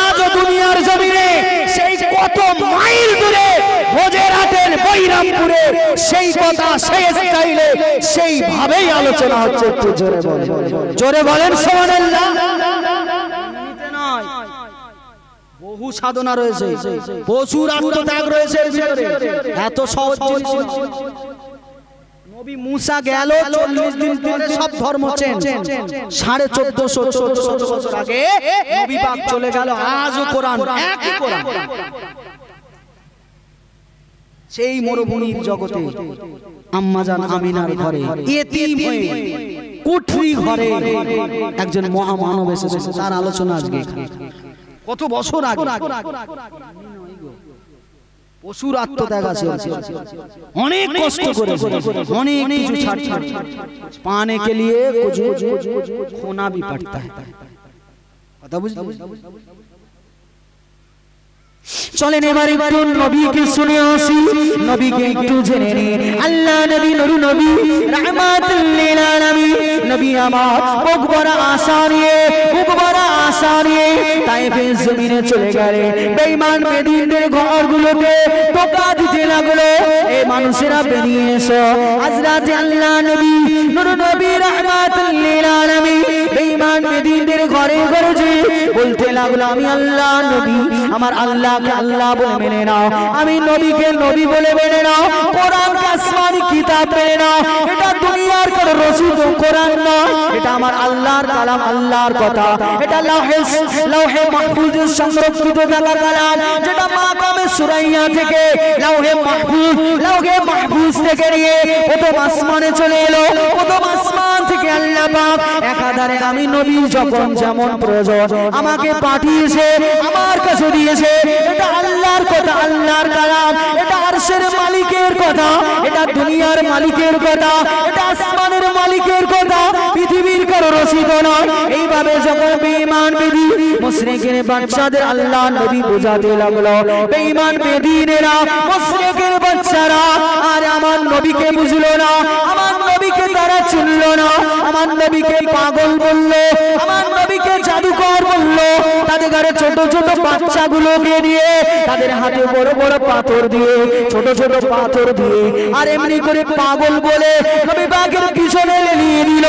আজও দুনিয়ার জমিনে সেই কত মাইল দূরে গুজরাটের বৈরামপুরে সেই কথা সেই স্টাইলে সেইভাবেই আলোচনা হচ্ছে। একটু জোরে বলেন, জোরে বলেন সুবহানাল্লাহ। বহু সাধনা রয়েছে, প্রচুর আত্মত্যাগ রয়েছে এর ভিতরে, এত সহজ জিনিস নবী মুসা গেল 40 দিন পরে সব ধর্ম চেঞ্জ। 1450 বছর আগে নবী পাক চলে গেল, আজও কোরআন একই কোরআন। সেই মরুভূমির জগতে আম্মাজান আমিনার ঘরে ইতিম হয়ে কুঠরি ঘরে একজন মহামানব এসেছে, তার আলোচনা আজকে। কত বছর আগে পশুর আত্মত্যাগ আছে, অনেক কষ্ট করেছে, অনেক কিছু ছাড় পানে কে লিয়ে खोना भी पड़ता है। কথা বুঝলেন? চলেন এবার একটু নবীকে শুনে আসি, নবীকে একটু জেনে নিন। আল্লাহ নবী নুর নবী রাহমাতুল লিল আলামিন নবী আমার বুক ভরা আশা নিয়ে, বুক ভরা আশা নিয়ে তায়েফের জমিনে চলে গেলেন। বেঈমান বেদুইনদের ঘরগুলোতে টোকা দিতে ডাকতে লাগলো, এই মানুষেরা বেরিয়ে এসো। হযরত আল্লাহ নবী নূর নবী রাহমাতুল লিল আলামিন বেঈমান বেদিনদের ঘরে ঘরে যে বলতে লাগলো, আমি আল্লাহ নবী, আমার আল্লাহকে আল্লাহ বলে মেনে নাও, আমি নবীকে নবী বলে মেনে নাও, কোরআনকে আসমানি কিতাব মেনে নাও। এটা দুনিয়ার কোনো রচিত কোরআন না, এটা আমার আল্লাহর কালাম, আল্লাহর কথা। এটা লাউহে মাহফুজে সংরক্ষিত থাকা কালাম, যেটা মাকামে সুরাইয়া থেকে লাউহে মাহফুজ থেকে নিয়ে প্রথম আসমানে চলে এলো। প্রথম আসমান থেকে আল্লাহ পাক একাধারে আমি নবী যখন যেমন প্রয়োজন আমাকে পাঠিয়েছে, আমার কাছে দিয়েছে। এটা আল্লাহর কথা, আল্লাহর কালাম। এটা আরশের মালিকের কথা, এটা দুনিয়ার মালিকের কথা, এটা আসমানের মালিকের কথা, পৃথিবীর কারো রচিত নয়। এইভাবে যখন বেঈমান বেদী মুশরিকের বাচ্চাদের আল্লাহ নবী বোঝাতে লাগলো, বেঈমান বেদীনেরা মুশরিকের বাচ্চারা আর আমার নবীকে বুঝলো না, আমার নবীকে তারা চিনল না, আমার নবীকে পাগল বললো, আমার নবীকে জাদুকর বললো। তাদের ঘরে ছোট ছোট বাচ্চাগুলোকে নিয়ে, তাদের হাতে বড় বড় পাথর দিয়ে, ছোট ছোট পাথর দিয়ে আর এমনি করে পাগল বলে নবী পাকের পিছনে লেলিয়ে দিল।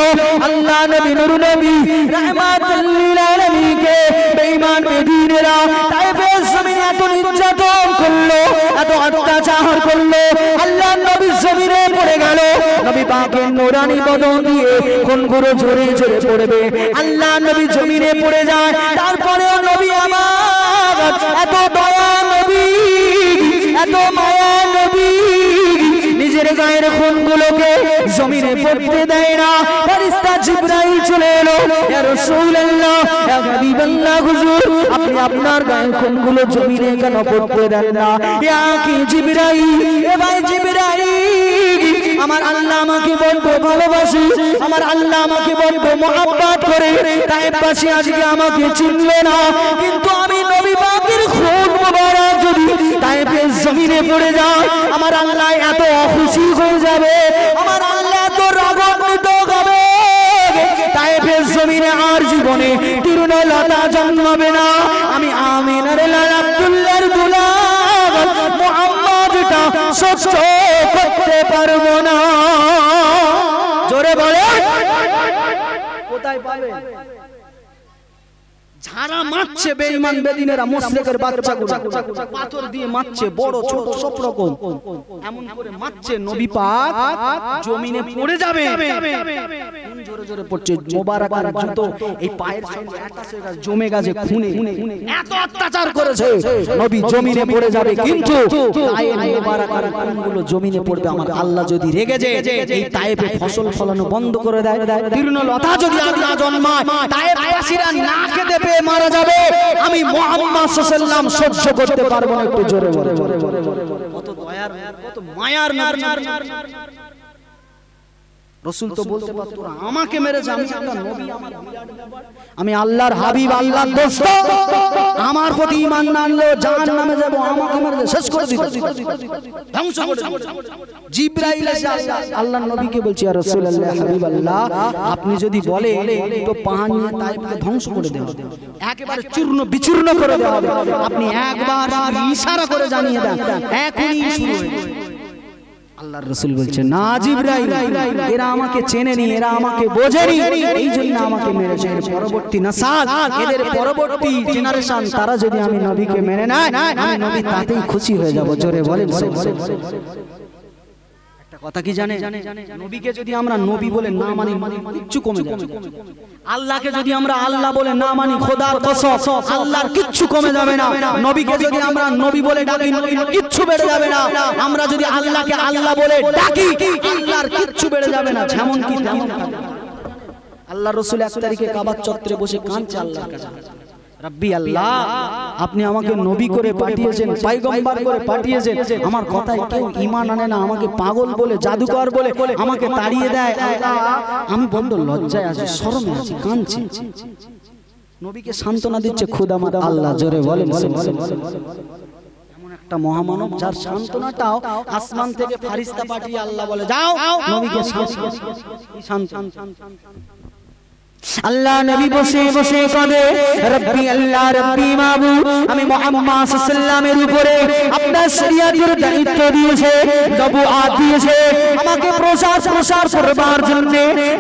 আল্লাহ নবী নূর নবী রাহমাতুল লিল আলামিনকে বেঈমান বেদীনেরা তায়েফের জমিনে এত নির্যাতন করলো, এত অত্যাচার করলো। আল্লাহ নবী জমিনে পড়ে গেল, নবী পাকের নূরানি বদন দিয়ে খুনগুলো ঝরে ঝরে পড়বে। আল্লাহ নবী জমিনে পড়ে যায়, তারপরেও নবী আমার এত দয়া নবী, এত মায়া নবী নিজের গায়ের খুনগুলোকে জমিনে পড়তে দেয় না। ফেরেশতা জিবরাইল চলে এলো, ইয়া রাসূলুল্লাহ, ইয়া হাবিবাল্লাহ, হুজুর আপনি আপনার গায়ের খুনগুলো জমিনে কেন পড়তে দেন না? ইয়া কি জিবরাইল, এ ভাই জিবরাইল, আমার আল্লাহ আমাকে বড্ড ভালোবাসে, আমার আল্লাহ আমাকে বড্ড মহব্বত করে, তায়েফবাসী আজকে আমাকে চিনলো না, কিন্তু আমি নবী পাকের খুন মোবারক যদি তায়েফের জমিনে পড়ে যায়, আমার আল্লাহ এত অখুশি হয়ে যাবে, আমার আল্লাহ এত রাগান্বিত হবে, তায়েফের জমিনে আর জীবনে তৃণলতা জন্মাবে না। আমি আমিনার লাল আব্দুল্লাহর দুলাল মুহাম্মদটা সহ্য করতে পারবো না। জোরে বলে কোথায় পাবে? যারা মারছে বেঈমান বেদিনেরা মুশরিকের বাচ্চাগুলো, পাথর দিয়ে মারছে, বড় ছোট সব রকম এমন করে মারছে, নবী পাক জমিনে পড়ে যাবে। জোরে জোরে পড়ছে, মোবারকার জুতো এই পায়ের সঙ্গে জমে গেছে খুনে, এত অত্যাচার করেছে, নবী জমিনে পড়ে যাবে। কিন্তু পায়ের মোবারকার খুনগুলো জমিনে পড়বে। আমার আল্লাহ যদি রেগে যায়, এই তায়েফে ফসল ফলানো বন্ধ করে দেয়, তৃণলতা যদি আর না জন্মায়, তায়েফবাসীরা না খেতে পেয়ে মারা যাবে, আমি মুহাম্মদ সাল্লাল্লাহু আলাইহি ওয়াসাল্লাম সহ্য করতে পারবো না। একটু জোরে বলে কত দয়ার, কত মায়ার নবী। রাসূল তো বলতে পারতো আমাকে মেরেছে, আমি আল্লাহর নবী, আমার বিরাট ব্যাপার, আমি আল্লাহর হাবিব, আল্লাহর দোস্ত, আমার প্রতি ঈমান না আনলে জাহান্নামে যাব, আমাকে মেরে শেষ করে দিত, ধ্বংস করে দিত। জিবরাইল এসে আল্লাহর নবীকে বলছে, ইয়া রাসূলুল্লাহ, হাবিবাল্লাহ, আপনি যদি বলেন তো পাহাড় নিয়ে তায়েফকে ধ্বংস করে দেওয়া হবে, একেবারে চূর্ণ বিচূর্ণ করে দেওয়া হবে, আপনি একবার ইশারা করে জানিয়ে দেন, এখনই শুরু হয়ে যাবে। আল্লাহর রাসূল বলছেন, না জিবরাইল, এরা আমাকে চেনেনি, এরা আমাকে বোঝেনি, এই জন্য আমাকে মেরেছে। এর পরবর্তী নাসাল, এদের পরবর্তী জেনারেশন, তারা যদি আমি নবীকে মেনে নেয়, আমি নবী তাতেই খুশি হয়ে যাব। জোরে বলেন কথা কি জানে? নবীকে যদি আমরা নবী বলে না মানি, কিচ্ছু কমে যাবে। আল্লাহকে যদি আমরা আল্লাহ বলে না মানি, খোদার কসম আল্লাহর কিচ্ছু কমে যাবে না। নবীকে যদি আমরা নবী বলে ডাকি, কিচ্ছু বেড়ে যাবে না। আমরা যদি আল্লাহকে আল্লাহ বলে ডাকি, আল্লাহর কিচ্ছু বেড়ে যাবে না। যেমন কি তেমন। আল্লাহ রাসূল 1 তারিখে কাবার চত্বরে বসে কাঁদছে আল্লাহর কাছে, রব্বি আল্লাহ, আপনি আমাকে নবী করে পাঠিয়েছেন, পয়গম্বর করে পাঠিয়েছেন, আমার কথায় কেউ ঈমান আনে না, আমাকে পাগল বলে, জাদুকর বলে আমাকে তাড়িয়ে দেয়। আমি বন্ধ লজ্জায় আছি, শরমে আছি, কাঁদছি। নবীকে সান্ত্বনা দিচ্ছে খোদা আমার আল্লাহ। জোরে বলেন এমন একটা মহামানব যার সান্ত্বনাটাও আসমান থেকে ফেরেশতা পাঠিয়ে আল্লাহ বলে, যাও নবীকে সান্ত্বনা। আল্লাহ নবী বসে বসে কাঁদে, রব্বি আল্লাহ রব্বি মাবুদ, আমি মুহাম্মদ সাল্লাল্লাহু আলাইহি ওয়াসাল্লামের উপরে আপনার শরীয়তের দায়িত্ব দিয়েছে, নবুয়ত দিয়েছে, আমাকে প্রচার করবার জন্য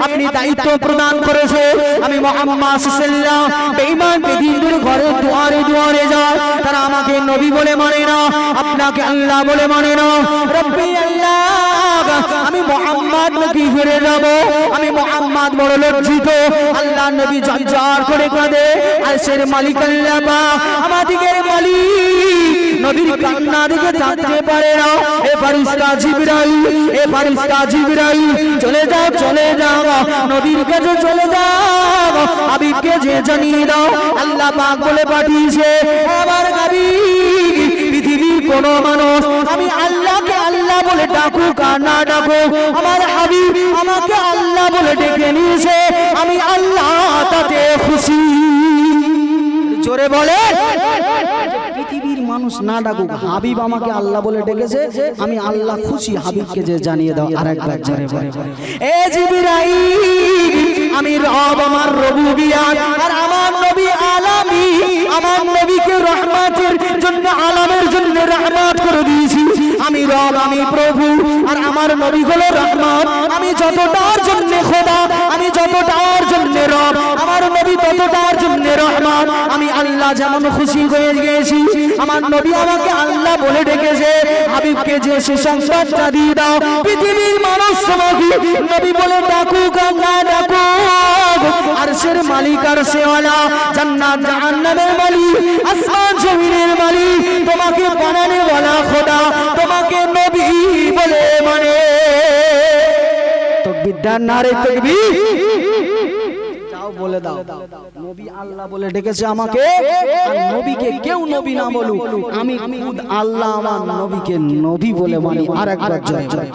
আপনি দায়িত্ব প্রদান করেছে। আমি মুহাম্মদ সাল্লাল্লাহু আলাইহি ওয়াসাল্লাম বেঈমান বেদিনদের ঘরে দুয়ারে দুয়ারে যায়, তারা আমাকে নবী বলে মানে না, আপনাকে আল্লাহ বলে মানে না। রব্বি আল্লাহ, আমি মুহাম্মদ নবী ঘুরে যাব, আমি মুহাম্মদ বড় লজ্জিত। আল্লাহ নবী ঝরঝর করে কাঁদে, আরশের মালিক আল্লাহ পাক, আমাদের মালিক নবীর কান্না দেখে থাকতে পারে না। এ ফেরেশতা জিবরাইল, চলে যাও নবীর কাছে চলে যাও, হাবিবকে যে জানিয়ে দাও আল্লাহ পাক বলে পাঠিয়েছে, আমার হাবিব পৃথিবীর কোন মানুষ আমি আল্লাহকে আল্লাহ বলে ডাকুক আর না ডাকুক, আমার হাবিব আমাকে আল্লাহ বলে ডেকে নিয়েছে, আমি আল্লাহ তাতে খুশি। জোরে বলে, পৃথিবীর মানুষ না ডাকুক, হাবিব আমাকে আল্লাহ বলে ডেকেছে, আমি আল্লাহ খুশি, হাবিবকে যে জানিয়ে দাও। আরেকবার জোরে বলে, এ জিবরাইল, আমি রব, আমার রবুবিয়াত, আর আমার নবী আলামী, আমার নবীকে রহমতের জন্য, আলামের জন্য রহমত করে দিয়েছি। আমি রব, আমি প্রভু, আর আমার নবী হলো রহমত। আমি যতটার জন্য খোদা, আমি যতটার জন্য রব, আমার নবী ততটার জন্য রহমত। আমি আল্লাহ যেমন খুশি হয়ে গেছি, আমার নবী আমাকে আল্লাহ বলে ডেকেছে, হাবিবকে যে সুসংবাদটা দিয়ে দাও, পৃথিবীর মানুষ তোমাকে নবী বলে ডাকুক আর না ডাকুক, আরশের মালিক, আরশেওয়ালা, জান্নাত জাহান্নামের মালিক, আসমান জমিনের মালিক, তোমাকে বানানে ওয়ালা খোদা তোমাকে নবী বলে মানে। তাকবীর দাও, নারে তাকবীর। বলে দাও, নবী আল্লাহ বলে ডেকেছে আমাকে, আর নবীকে কেউ নবী না বলুক, আমি খুদ আল্লাহ আমার নবীকে নবী বলে মানি। আরেকবার জয় জয়।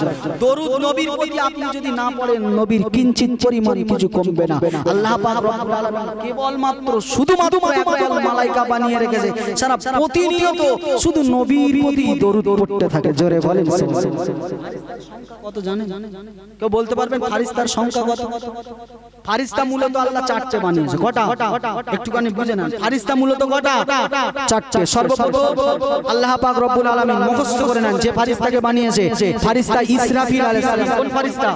দরুদ নবীর প্রতি আপনি যদি না পড়েন, নবীর কিঞ্চিত পরিমাণ কিছু কমবে না। আল্লাহ পাক রব্বুল আলামিন কেবলমাত্র শুধুমাত্র একদল মালাইকা বানিয়ে রেখেছে, সারা প্রতিনিয়ত শুধু নবীর প্রতি দরুদ পড়তে থাকে। জোরে বলেন কত জানেন? কেউ বলতে পারবেন ফারিস্তার সংখ্যা কত? ফারিস্তা মূলত আল্লাহ চারটে বানিয়েছে। কটা? একটুখানি বুঝে নেন। ফারিস্তা মূলত কটা? চারটে। সর্বপ্রথম আল্লাহ পাক রব্বুল আলামিন মুখস্থ করে নেন, যে ফারিস্তাকে বানিয়েছে ফারিস্তা ইসরাফিল আলাইহিস সালাম। কোন ফারিস্তা?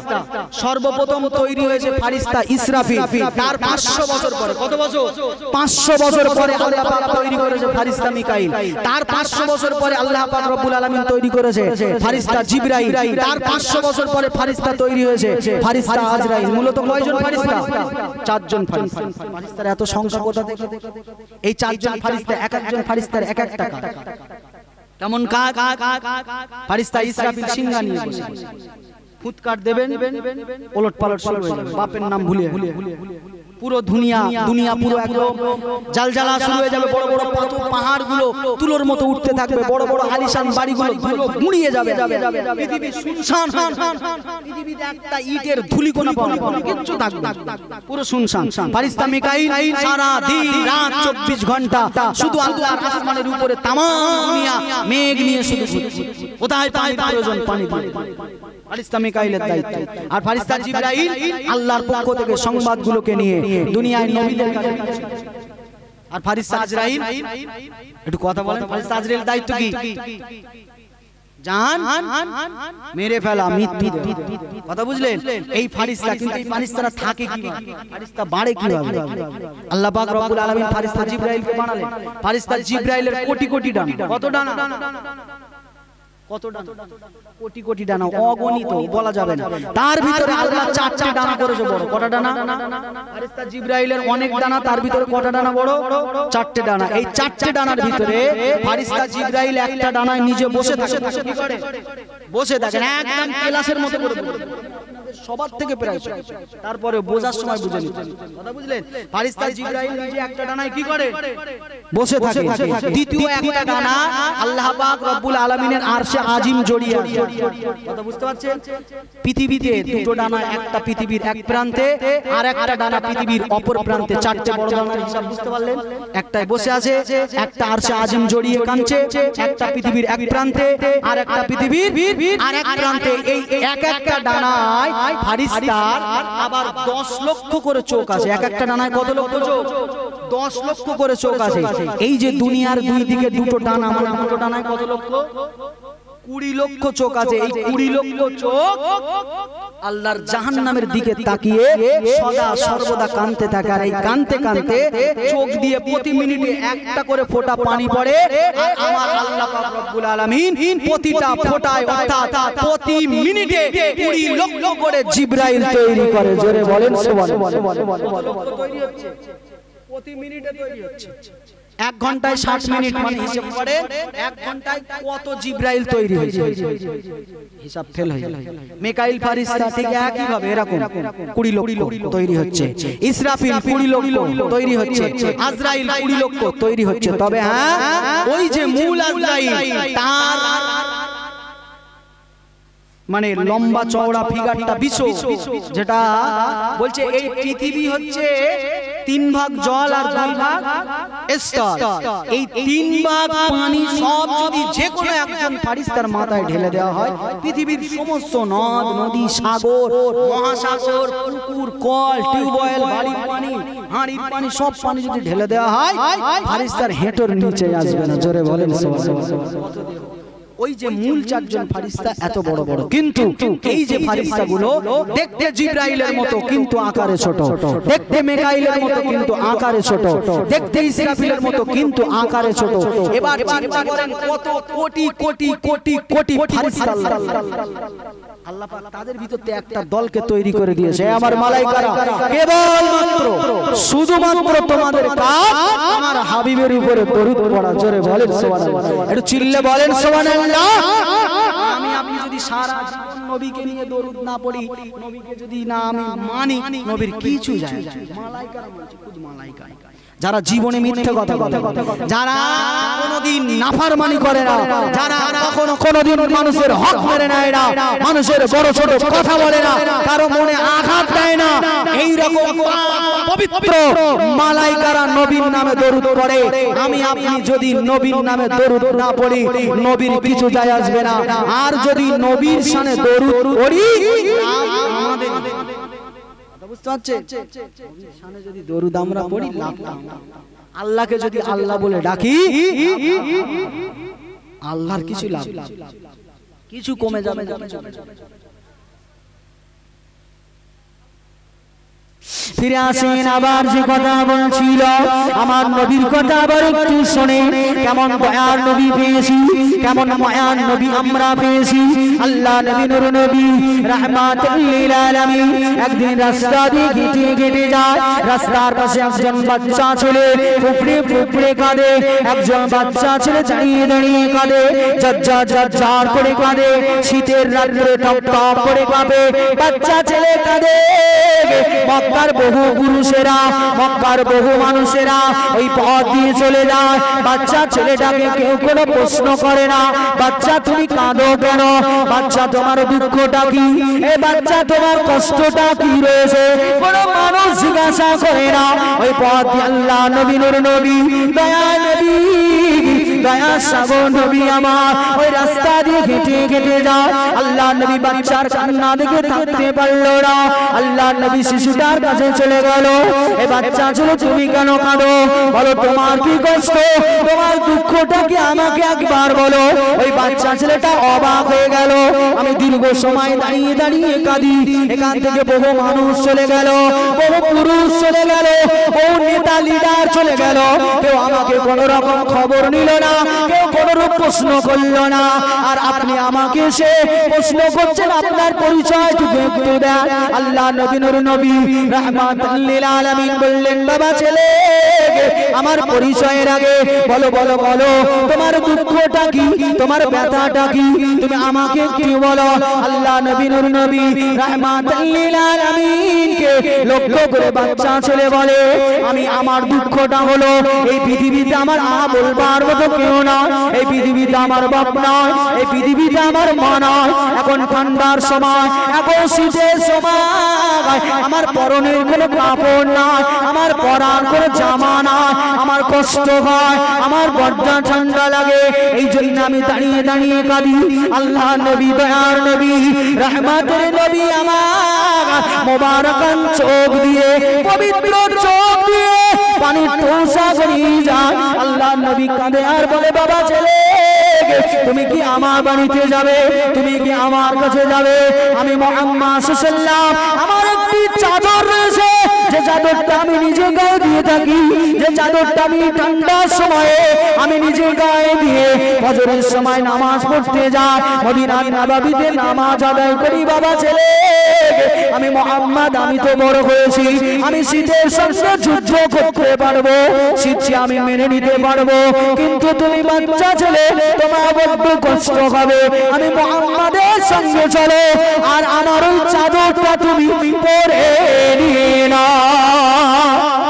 সর্বপ্রথম তৈরি হয়েছে ফারিস্তা ইসরাফিল। তার 500 বছর পরে, কত বছর? 500 বছর পরে আল্লাহ পাক তৈরি করেছে ফারিস্তা মিকাইল। তার 500 বছর পরে আল্লাহ পাক রব্বুল আলামিন তৈরি করেছে ফারিস্তা জিবরাইল। তার 500 বছর পরে ফারিস্তা তৈরি হয়েছে ফারিস্তা আজরাইল। মূলত কয়জন ফারিস্তা? চারজন ফারিস্তা। ফারিস্তার এত সংখ্যা কোথা থেকে? এই চারজন ফারিস্তা, এক একজন ফারিস্তার এক এক টাকা। কেমন কাজ? ফারিস্তা ইসরাফিল সিংহা নিয়ে বসে, ফুৎকার দেবেন, ওলট পালট শুরু হয়ে যাবে, বাপের নাম ভুলে পুরো দুনিয়া পুরো একদম জালজালা শুরু হয়ে যাবে। বড় বড় পাহাড় গুলো তুলোর মতো উঠতে থাকবে, বড় বড় আলিশান বাড়িগুলো গুঁড়িয়ে যাবে। পৃথিবী শুনশান, পৃথিবীতে একটা ইটের ধুলিকণা পাওয়া যাবে না, কিচ্ছু থাকবে না, পুরো শুনশান। ফারিস্তা মিকাইল সারা দিন রাত 24 ঘন্টা শুধু আল্লাহর আসমানের উপরে তামাম দুনিয়া মেঘ নিয়ে শুধু ঘুরছে। কোথায় পানির প্রয়োজন? পানি দিয়ে। ফারিস্তা মিকাইলের দায়িত্ব। আর ফারিস্তা জিবরাইল আল্লাহর পক্ষ থেকে সংবাদগুলোকে নিয়ে দুনিয়ায় নবীদের কাছে। আর ফারিস্তা আজরাইল, একটু কথা বলেন, ফারিস্তা আজরাইলের দায়িত্ব কি? জান মেরে ফেলা, মৃত্যু। কথা বুঝলেন? এই ফারিস্তা, কিন্তু এই ফারিস্তারা থাকে কিভাবে? ফারিস্তা বাড়ে কিভাবে? আল্লাহ পাক রব্বুল আলামিন ফারিস্তা জিবরাইলকে বানালেন। ফারিস্তা জিবরাইলের কোটি কোটি ডানা। কত ডানা? কত ডানা? কোটি কোটি ডানা, অগণিত, বলা যাবে না। তার ভিতরে আল্লাহ চারটি ডানা করেছে বড়। কটা ডানা? ফারিস্তা জিবরাইলের অনেক ডানা, তার ভিতরে কটা ডানা বড়? চারটে ডানা। এই চারটে ডানার ভিতরে ফারিস্তা জিবরাইল একটা ডানায় নিজে বসে থাকে। কি করে? বসে থাকেন একদম ক্লাসের মতো করে, সবার থেকে প্রায়। তারপরে বোঝার সময় বুঝে নিতে। কথা বুঝলেন? ফারিস্তা জিবরাইল নিজে একটা ডানায় কি করে? বসে থাকে। দ্বিতীয় একটা ডানা আল্লাহ পাক রব্বুল আলামিনের আরশে আজিম জড়িয়ে আছে। কথা বুঝতে পারছেন? পৃথিবীতে দুটো ডানা, একটা পৃথিবীর এক প্রান্তে আর একটা ডানা পৃথিবীর অপর প্রান্তে। চারটে বড় ডানার হিসাব বুঝতে পারলেন? একটাই বসে আছে, একটা আরশে আজিম জড়িয়ে কাঁদছে, একটা পৃথিবীর এক প্রান্তে আর একটা পৃথিবীর আরেক প্রান্তে। এই এক একটা ডানায় ফারিস্তার আবার 10 লক্ষ করে চোখ আছে। এক একটা ডানায় কত লক্ষ চোখ? 10 লক্ষ করে চোখ আছে। এই যে দুনিয়ার দুই দিকে দুটো ডানা, মানে দুটো ডানায় কত লক্ষ? 20 লক্ষ চোখ আছে। এই 20 লক্ষ চোখ আল্লাহর জাহান্নামের দিকে তাকিয়ে সদা সর্বদা কাঁদতে থাকে। আর এই কাঁদতে কাঁদতে চোখ দিয়ে প্রতি মিনিটে একটা করে ফোঁটা পানি পড়ে। আর আমার আল্লাহ পাক রব্বুল আলামিন প্রতিটা ফোঁটায় অর্থাৎ প্রতি মিনিটে 20 লক্ষ করে জিবরাইল তৈরি করে। জোরে বলেন সুবহানাল্লাহ। তৈরি হচ্ছে প্রতি মিনিটে তৈরি হচ্ছে। 1 ঘন্টায় 60 মিনিট, মানে হিসাব করে 1 ঘন্টায় কত জিবরাইল তৈরি হয়েছে? হিসাব ফেল হয়ে যায়। মিকাইল ফারিস্তা ঠিক একই ভাবে এরকম 20 লক্ষ তৈরি হচ্ছে। ইসরাফিল 20 লক্ষ তৈরি হচ্ছে। আজরাইল 20 লক্ষ তৈরি হচ্ছে। তবে হ্যাঁ, ওই যে মূল আজরাইল, তার মানে লম্বা চওড়া ফিগারটা বিশো, যেটা বলছে এই পৃথিবী হচ্ছে 3 ভাগ জল আর 2 ভাগ স্তর। এই 3 ভাগ পানি সব যদি যে কোনো একজন ফারিস্তার মাথায় ঢেলে দেওয়া হয়, পৃথিবীর সমস্ত নদ নদী, সাগর, মহাসাগর, পুকুর, কল, টিউবওয়েল, বাড়ির পানি, হাঁড়ির পানি, সব পানি যদি ঢেলে দেওয়া হয়, ফারিস্তার হেঁটোর নিচে আসবে না। জোরে বলেন সুবহানাল্লাহ। ওই যে মূল 4 জন ফারিস্তা এত বড় বড়, কিন্তু এই যে ফারিস্তাগুলো দেখতে জিবরাইলের মতো কিন্তু আকারে ছোট, দেখতে মিকাইলের মতো কিন্তু আকারে ছোট, দেখতে ইসরাফিলের মতো কিন্তু আকারে ছোট। এবার চিন্তা করেন কত কোটি কোটি কোটি কোটি ফারিস্তা আল্লাহ পাক তাদের ভিতরে একটা দলকে তৈরি করে দিয়েছে। আমার মালাইকারা কেবলমাত্র শুধুমাত্র তোমাদের কাজ আমার হাবিবের উপরে দরুদ পড়া। জোরে বলেন সুবহানাল্লাহ। একটু চিল্লে বলেন সুবহানাল্লাহ। আমি আপনি যদি সারা জীবন নবীকে নিয়ে দরুদ না পড়ি, নবীকে যদি না আমি মানি, নবীর কিছু যায় না। মালাইকারা মানছে, খুদ মালাইকা যারা জীবনে মিথ্যে কথা বলে, যারা কোনোদিন নাফরমানি করে না, যারা কখনো কোনোদিন মানুষের হক মেরে নেয় না, মানুষের বড় ছোট কথা বলে না, কারো মনে আঘাত দেয় না, এই রকম পবিত্র মালাইকারা নবীর নামে দরুদ পড়ে। আমি আপনি যদি নবীর নামে দরুদ না পড়ি, নবীর কিছু যায় আসবে না। আর যদি নবীর শানে দরুদ পড়ি, আমাদের বুঝতে পারছে, শানে যদি দরুদ আমরা পড়ি, আল্লাহকে যদি আল্লাহ বলে ডাকি, আল্লাহর কিছু লাভ, কিছু কমে যাবে না। ফিরে আসেন আবার যে কথা বলছিল, আমার নবীর কথা আবার একটু শুনে। কেমন মায়ার নবী পেয়েছি, কেমন মায়ার নবী আমরা পেয়েছি। আল্লাহ নবী নূর নবী রাহমাতুল লিল আলামিন একদিন রাস্তা দিয়ে হেঁটে হেঁটে যায়। রাস্তার পাশে একজন বাচ্চা ছেলে ফুপড়ে ফুপড়ে কাঁদে, একজন বাচ্চা ছেলে দাঁড়িয়ে দাঁড়িয়ে কাঁদে, ঝরঝর করে কাঁদে। শীতের রাত্রে টক টক করে কাঁপে বাচ্চা ছেলে কাঁদে। মক্কার বহু পুরুষেরা, মক্কার বহু মানুষেরা ওই পথ দিয়ে চলে যায়। বাচ্চা ছেলেটাকে কেউ কোনো প্রশ্ন করে না, বাচ্চা তুমি কাঁদো কেন, বাচ্চা তোমার দুঃখটা কি, এ বাচ্চা তোমার কষ্টটা কি রয়েছে, কোনো মানুষ জিজ্ঞাসা করে না। ওই পথ দিয়ে আল্লাহ নবী নূর নবী দয়া নবী দয়া সাগর নবী আমার ওই রাস্তা দিয়ে হেঁটে হেঁটে যায়। আল্লাহ নবী বাচ্চার কান্না দেখে থাকতে পারলো না। আল্লাহ নবী শিশুটার কাছে চলে গেল। এ বাচ্চা ছিল, তুমি কেন কাঁদো, বলো তোমার কি কষ্ট, তোমার দুঃখটা কি আমাকে একবার বলো। ওই বাচ্চা ছেলেটা অবাক হয়ে গেল। আমি দীর্ঘ সময় দাঁড়িয়ে দাঁড়িয়ে কাঁদি, এখান থেকে বহু মানুষ চলে গেল, বহু পুরুষ চলে গেল, বহু নেতা লিডার চলে গেল, কেউ আমাকে কোনো রকম খবর নিল না, কেউ কোনো রূপ প্রশ্ন করলো না। আর আপনি আমাকে এসে প্রশ্ন করছেন, আপনার পরিচয়টুকু একটু দেন। আল্লাহ নবী নূর নবী রাহমাতুল লিল আলামিন বললেন, বাবা ছেলে আমার পরিচয়ের আগে বলো বলো বলো তোমার দুঃখটা কি, তোমার ব্যথাটা কি, তুমি আমাকে একটু বলো। আল্লাহ নবী নূর নবী রাহমাতুল লিল আলামিনকে লক্ষ্য করে বাচ্চা ছেলে বলে, আমি আমার দুঃখটা হলো এই পৃথিবীতে আমার বলবার মতো কেউ না, এই পৃথিবীতে আমার বাপ নয়, এই পৃথিবীতে আমার মা নয়। এখন ঠান্ডার সময়, এখন শীতের সময় আমার পরনের কোনো কাপড় নাই, আমার পরার কোনো জামা নাই, আমার কষ্ট হয়, আমার বড্ড ঠান্ডা লাগে। এই জন্য আমি দাঁড়িয়ে দাঁড়িয়ে কাঁদি। আল্লাহ নবী, দয়ার নবী, রহমতের নবী আমার মোবারকান চোখ দিয়ে, পবিত্র চোখ দিয়ে পানি টোসা গড়িয়ে যায়। আল্লাহ নবী কাঁদে আর বলে, বাবা ছেলে তুমি কি আমার বাড়িতে যাবে? তুমি কি আমার কাছে যাবে? আমি মুহাম্মদ সাল্লাল্লাহু আলাইহি ওয়াসাল্লাম, আমার একটি চাদর রয়েছে, যে চাদরটা আমি নিজে গায়ে দিয়ে থাকি, যে চাদরটা আমি ঠান্ডার সময়ে আমি নিজে গায়ে দিয়ে ফজরের সময় নামাজ পড়তে যাই, মদিনার নববীতে নামাজ আদায় করি। বাবা ছেলে আমি মুহাম্মদ, আমি তো বড় হয়েছি, আমি শীতের সঙ্গে যুদ্ধ করতে পারবো, শীতকে আমি মেনে নিতে পারবো, কিন্তু তুমি বাচ্চা ছেলে, তোমার বড্ড কষ্ট হবে। আমি মুহাম্মাদের সঙ্গে চলো, আর আমার ওই চাদরটা তুমি পরে নিয়ে না।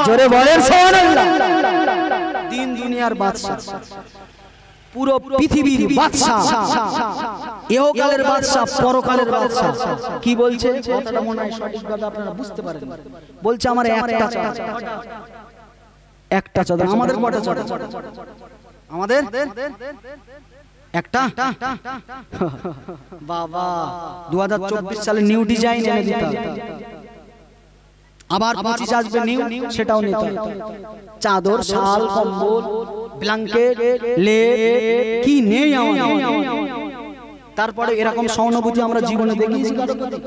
জোরে বলেন সুবহানাল্লাহ। দিন দুনিয়ার বাদশা, পুরো পৃথিবীর বাদশা, ইহকালের বাদশা, পরকালের বাদশা। কি বলছে কথাটা মনে হয় সঠিকভাবে আপনারা বুঝতে পারেন। বলছে আমার একটা চাদর, একটা চাদর। আমাদের কটা চাদর? আমাদের একটা। বাবা 2024 সালে নিউ ডিজাইন এনে দিতে হবে, আবার 25 আসবে নিউ, সেটাও নিতে হবে। চাদর, শাল, কম্বল, ব্ল্যাঙ্কেট, লেপ কি নেই আমাদের। তারপরে এরকম সহানুভূতি আমরা জীবনে দেখিয়েছি কারো প্রতি?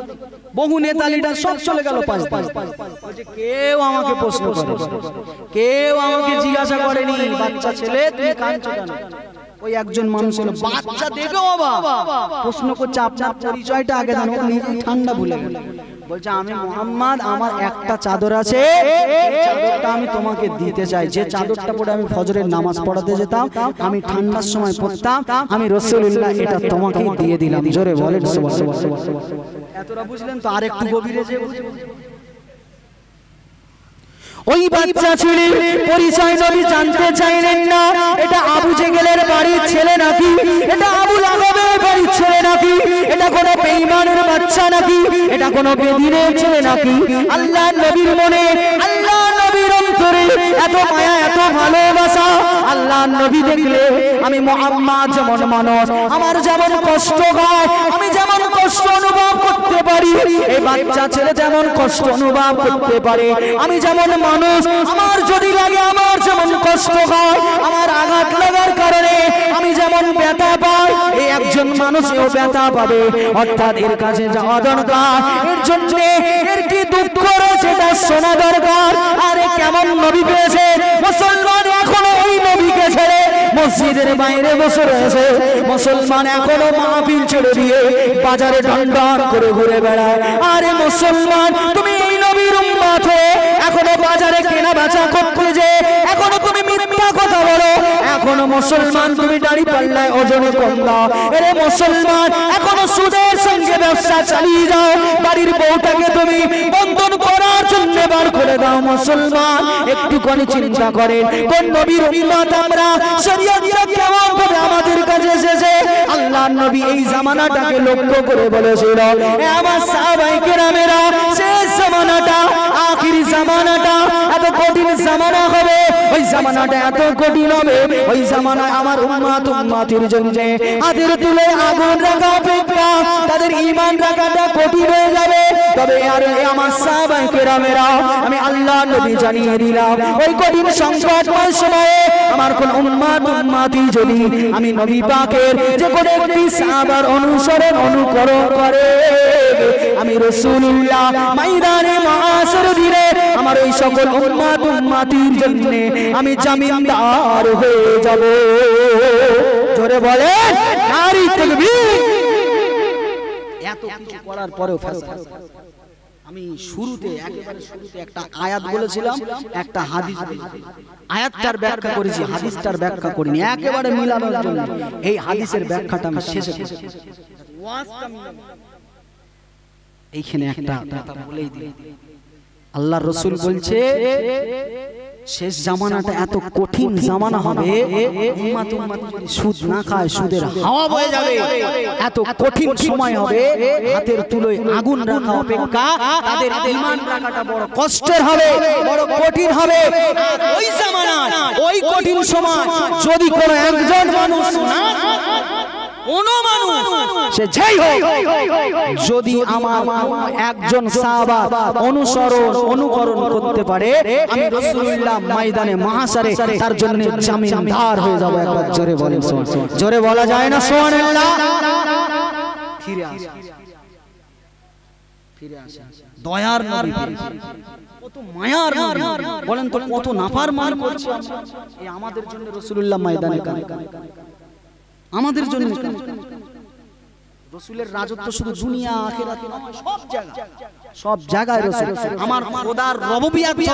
বহু নেতা লিডার সব চলে গেল পাঁচ দিন। কেউ আমাকে প্রশ্ন করে, কেউ আমাকে জিজ্ঞাসা করেনি বাচ্চা ছেলে তুমি কাঁদছো কেন? ওই একজন মানুষ হলো বাচ্চা দেখো বাবা প্রশ্ন করছে আপনার পরিচয়টা আগে জানো। নিজেই ঠান্ডা ভুলে গেল, বলছে আমি মুহাম্মদ, আমার একটা চাদর আছে, চাদরটা আমি তোমাকে দিতে চাই। যে চাদরটা পরে আমি ফজরের নামাজ পড়াতে যেতাম, আমি ঠান্ডার সময় পড়তাম, আমি রাসূলুল্লাহ এটা তোমাকে দিয়ে দিলাম। জোরে বলেন সুবহানাল্লাহ। এতটা বুঝলেন তো? আর একটু গভীরে যে ওই বাচ্চা ছেলে পরিচয় নবী জানতে চাইলেন না, এটা আবু জেহেলের বাড়ির ছেলে নাকি, এটা আবু লাহাবের বাড়ির ছেলে নাকি, এটা কোনো বেঈমানের বাচ্চা নাকি, এটা কোনো বেদিনের ছেলে নাকি। আল্লাহ নবীর মনে, আল্লাহ নবীর অন্তরে এত মায়া, এত ভালোবাসা। আল্লাহ নবী দেখলে আমি মুহাম্মদ যেমন মানুষ, আমার যেমন কষ্ট হয়, আমি যেমন কষ্ট অনুভব করতে পারি, এই বাচ্চা ছেলে যেমন কষ্ট অনুভব করতে পারে, আমি যেমন মানুষ, আমার যদি লাগে আমার যেমন কষ্ট হয়, আমার আঘাত লাগার কারণে আমি যেমন ব্যথা পাই, এই একজন মানুষও ব্যথা পাবে। অর্থাৎ এর কাছে যাওয়া দরকার, এর জন্য এর কি দুঃখ রয়েছে তা শোনা দরকার। আরে কেমন নবী পেয়েছে মুসলমান, এখনো ওই নবীকে ছেড়ে মসজিদের বাইরে বসে রয়েছে। মুসলমান এখনো মাহফিল ছেড়ে দিয়ে বাজারে ঢনঢন করে ঘুরে বেড়ায়। আরে মুসলমান, তুমি এই নবীর উম্মত হয়ে এখনো বাজারে কেনা বেচা করতে যে এখনো তুমি মিথ্যা কথা বলো, এখনো মুসলমান তুমি দাড়ি পাল্লায় ওজনে কম দাও। এরে মুসলমান, এখনো সুদের সঙ্গে ব্যবসা চালিয়ে যাও, বাড়ির বউটাকে তুমি বন্ধন করার জন্য বার করে দাও। মুসলমান একটুখানি চিন্তা করেন, কোন নবীর উম্মত আমরা, শরীয়তটা কেমন ভাবে আমাদের কাছে এসেছে। আল্লাহর নবী এই জামানাটাকে লক্ষ্য করে বলেছিল, এ আমার সাহাবায়ে কেরামেরা, শেষ জামানাটা, আখির জামানাটা এত কঠিন জামানা হবে, ওই জামানাটা এত কঠিন হবে, ওই জামানায় আমার উম্মত উম্মতির জন্য হাতের তুলে আগুন রাখা অপেক্ষা তাদের ঈমান রাখাটা কঠিন হয়ে যাবে। তবে আর আমার সাহাবায়ে কেরামেরা, আমি আল্লাহ নবী জানিয়ে দিলাম, ওই কঠিন সংকটময় সময়ে আমার কোন উম্মত উম্মতি যদি আমি নবী পাকের যে কোন একটি সাহাবার অনুসরণ অনুকরণ করে, আমি রাসূলুল্লাহ ময়দানে মাহশর দিনে আমার ওই সকল উম্মত উম্মতির জন্য আমি জামিনদার হয়ে যাব। জোরে বলেন নারী তাকবীর। এত কিছু করার পরেও আমি শুরুতে, একেবারে শুরুতে একটা আয়াত বলেছিলাম, একটা হাদিস বলেছিলাম। আয়াতটার ব্যাখ্যা করেছি, হাদিসটার ব্যাখ্যা করিনি, একেবারে মিলানোর জন্য এই হাদিসের ব্যাখ্যাটা আমি শেষে করেছি। এইখানে একটা কথা বলেই দিই, আল্লাহর রাসূল বলছে শেষ জামানাটা এত কঠিন জামানা হবে, উম্মাত যদি সুদ না খায় সুদের হাওয়া বয়ে যাবে। এত কঠিন সময় হবে, হাতের তুলোয় আগুন রাখা অপেক্ষা তাদের ঈমান রাখাটা বড় কষ্টের হবে, বড় কঠিন হবে। আর ওই জামানা, ওই কঠিন সময় যদি কোনো একজন মানুষ না, কোন মানুষ সে যেই হোক, যদি আমার একজন সাহাবা অনুকরণ করতে পারে, আমি রাসূলুল্লাহ ময়দানে মাহশারে তার জন্য জামিনদার হয়ে যাব। একবার জোরে বলেন, জোরে বলা যায় না সুবহানাল্লাহ? ফিরে আসে, ফিরে আসে দয়ার নবী, কত মায়ার নবী, বলেন তো কত নাফরমান করছে এই আমাদের জন্য রাসূলুল্লাহ ময়দানে আমাদের জন্য। রাসূলের রাজত্ব শুধু দুনিয়া আখিরাতে নয়, সব জায়গায় রাসূল। আমার খোদার রববিয়ত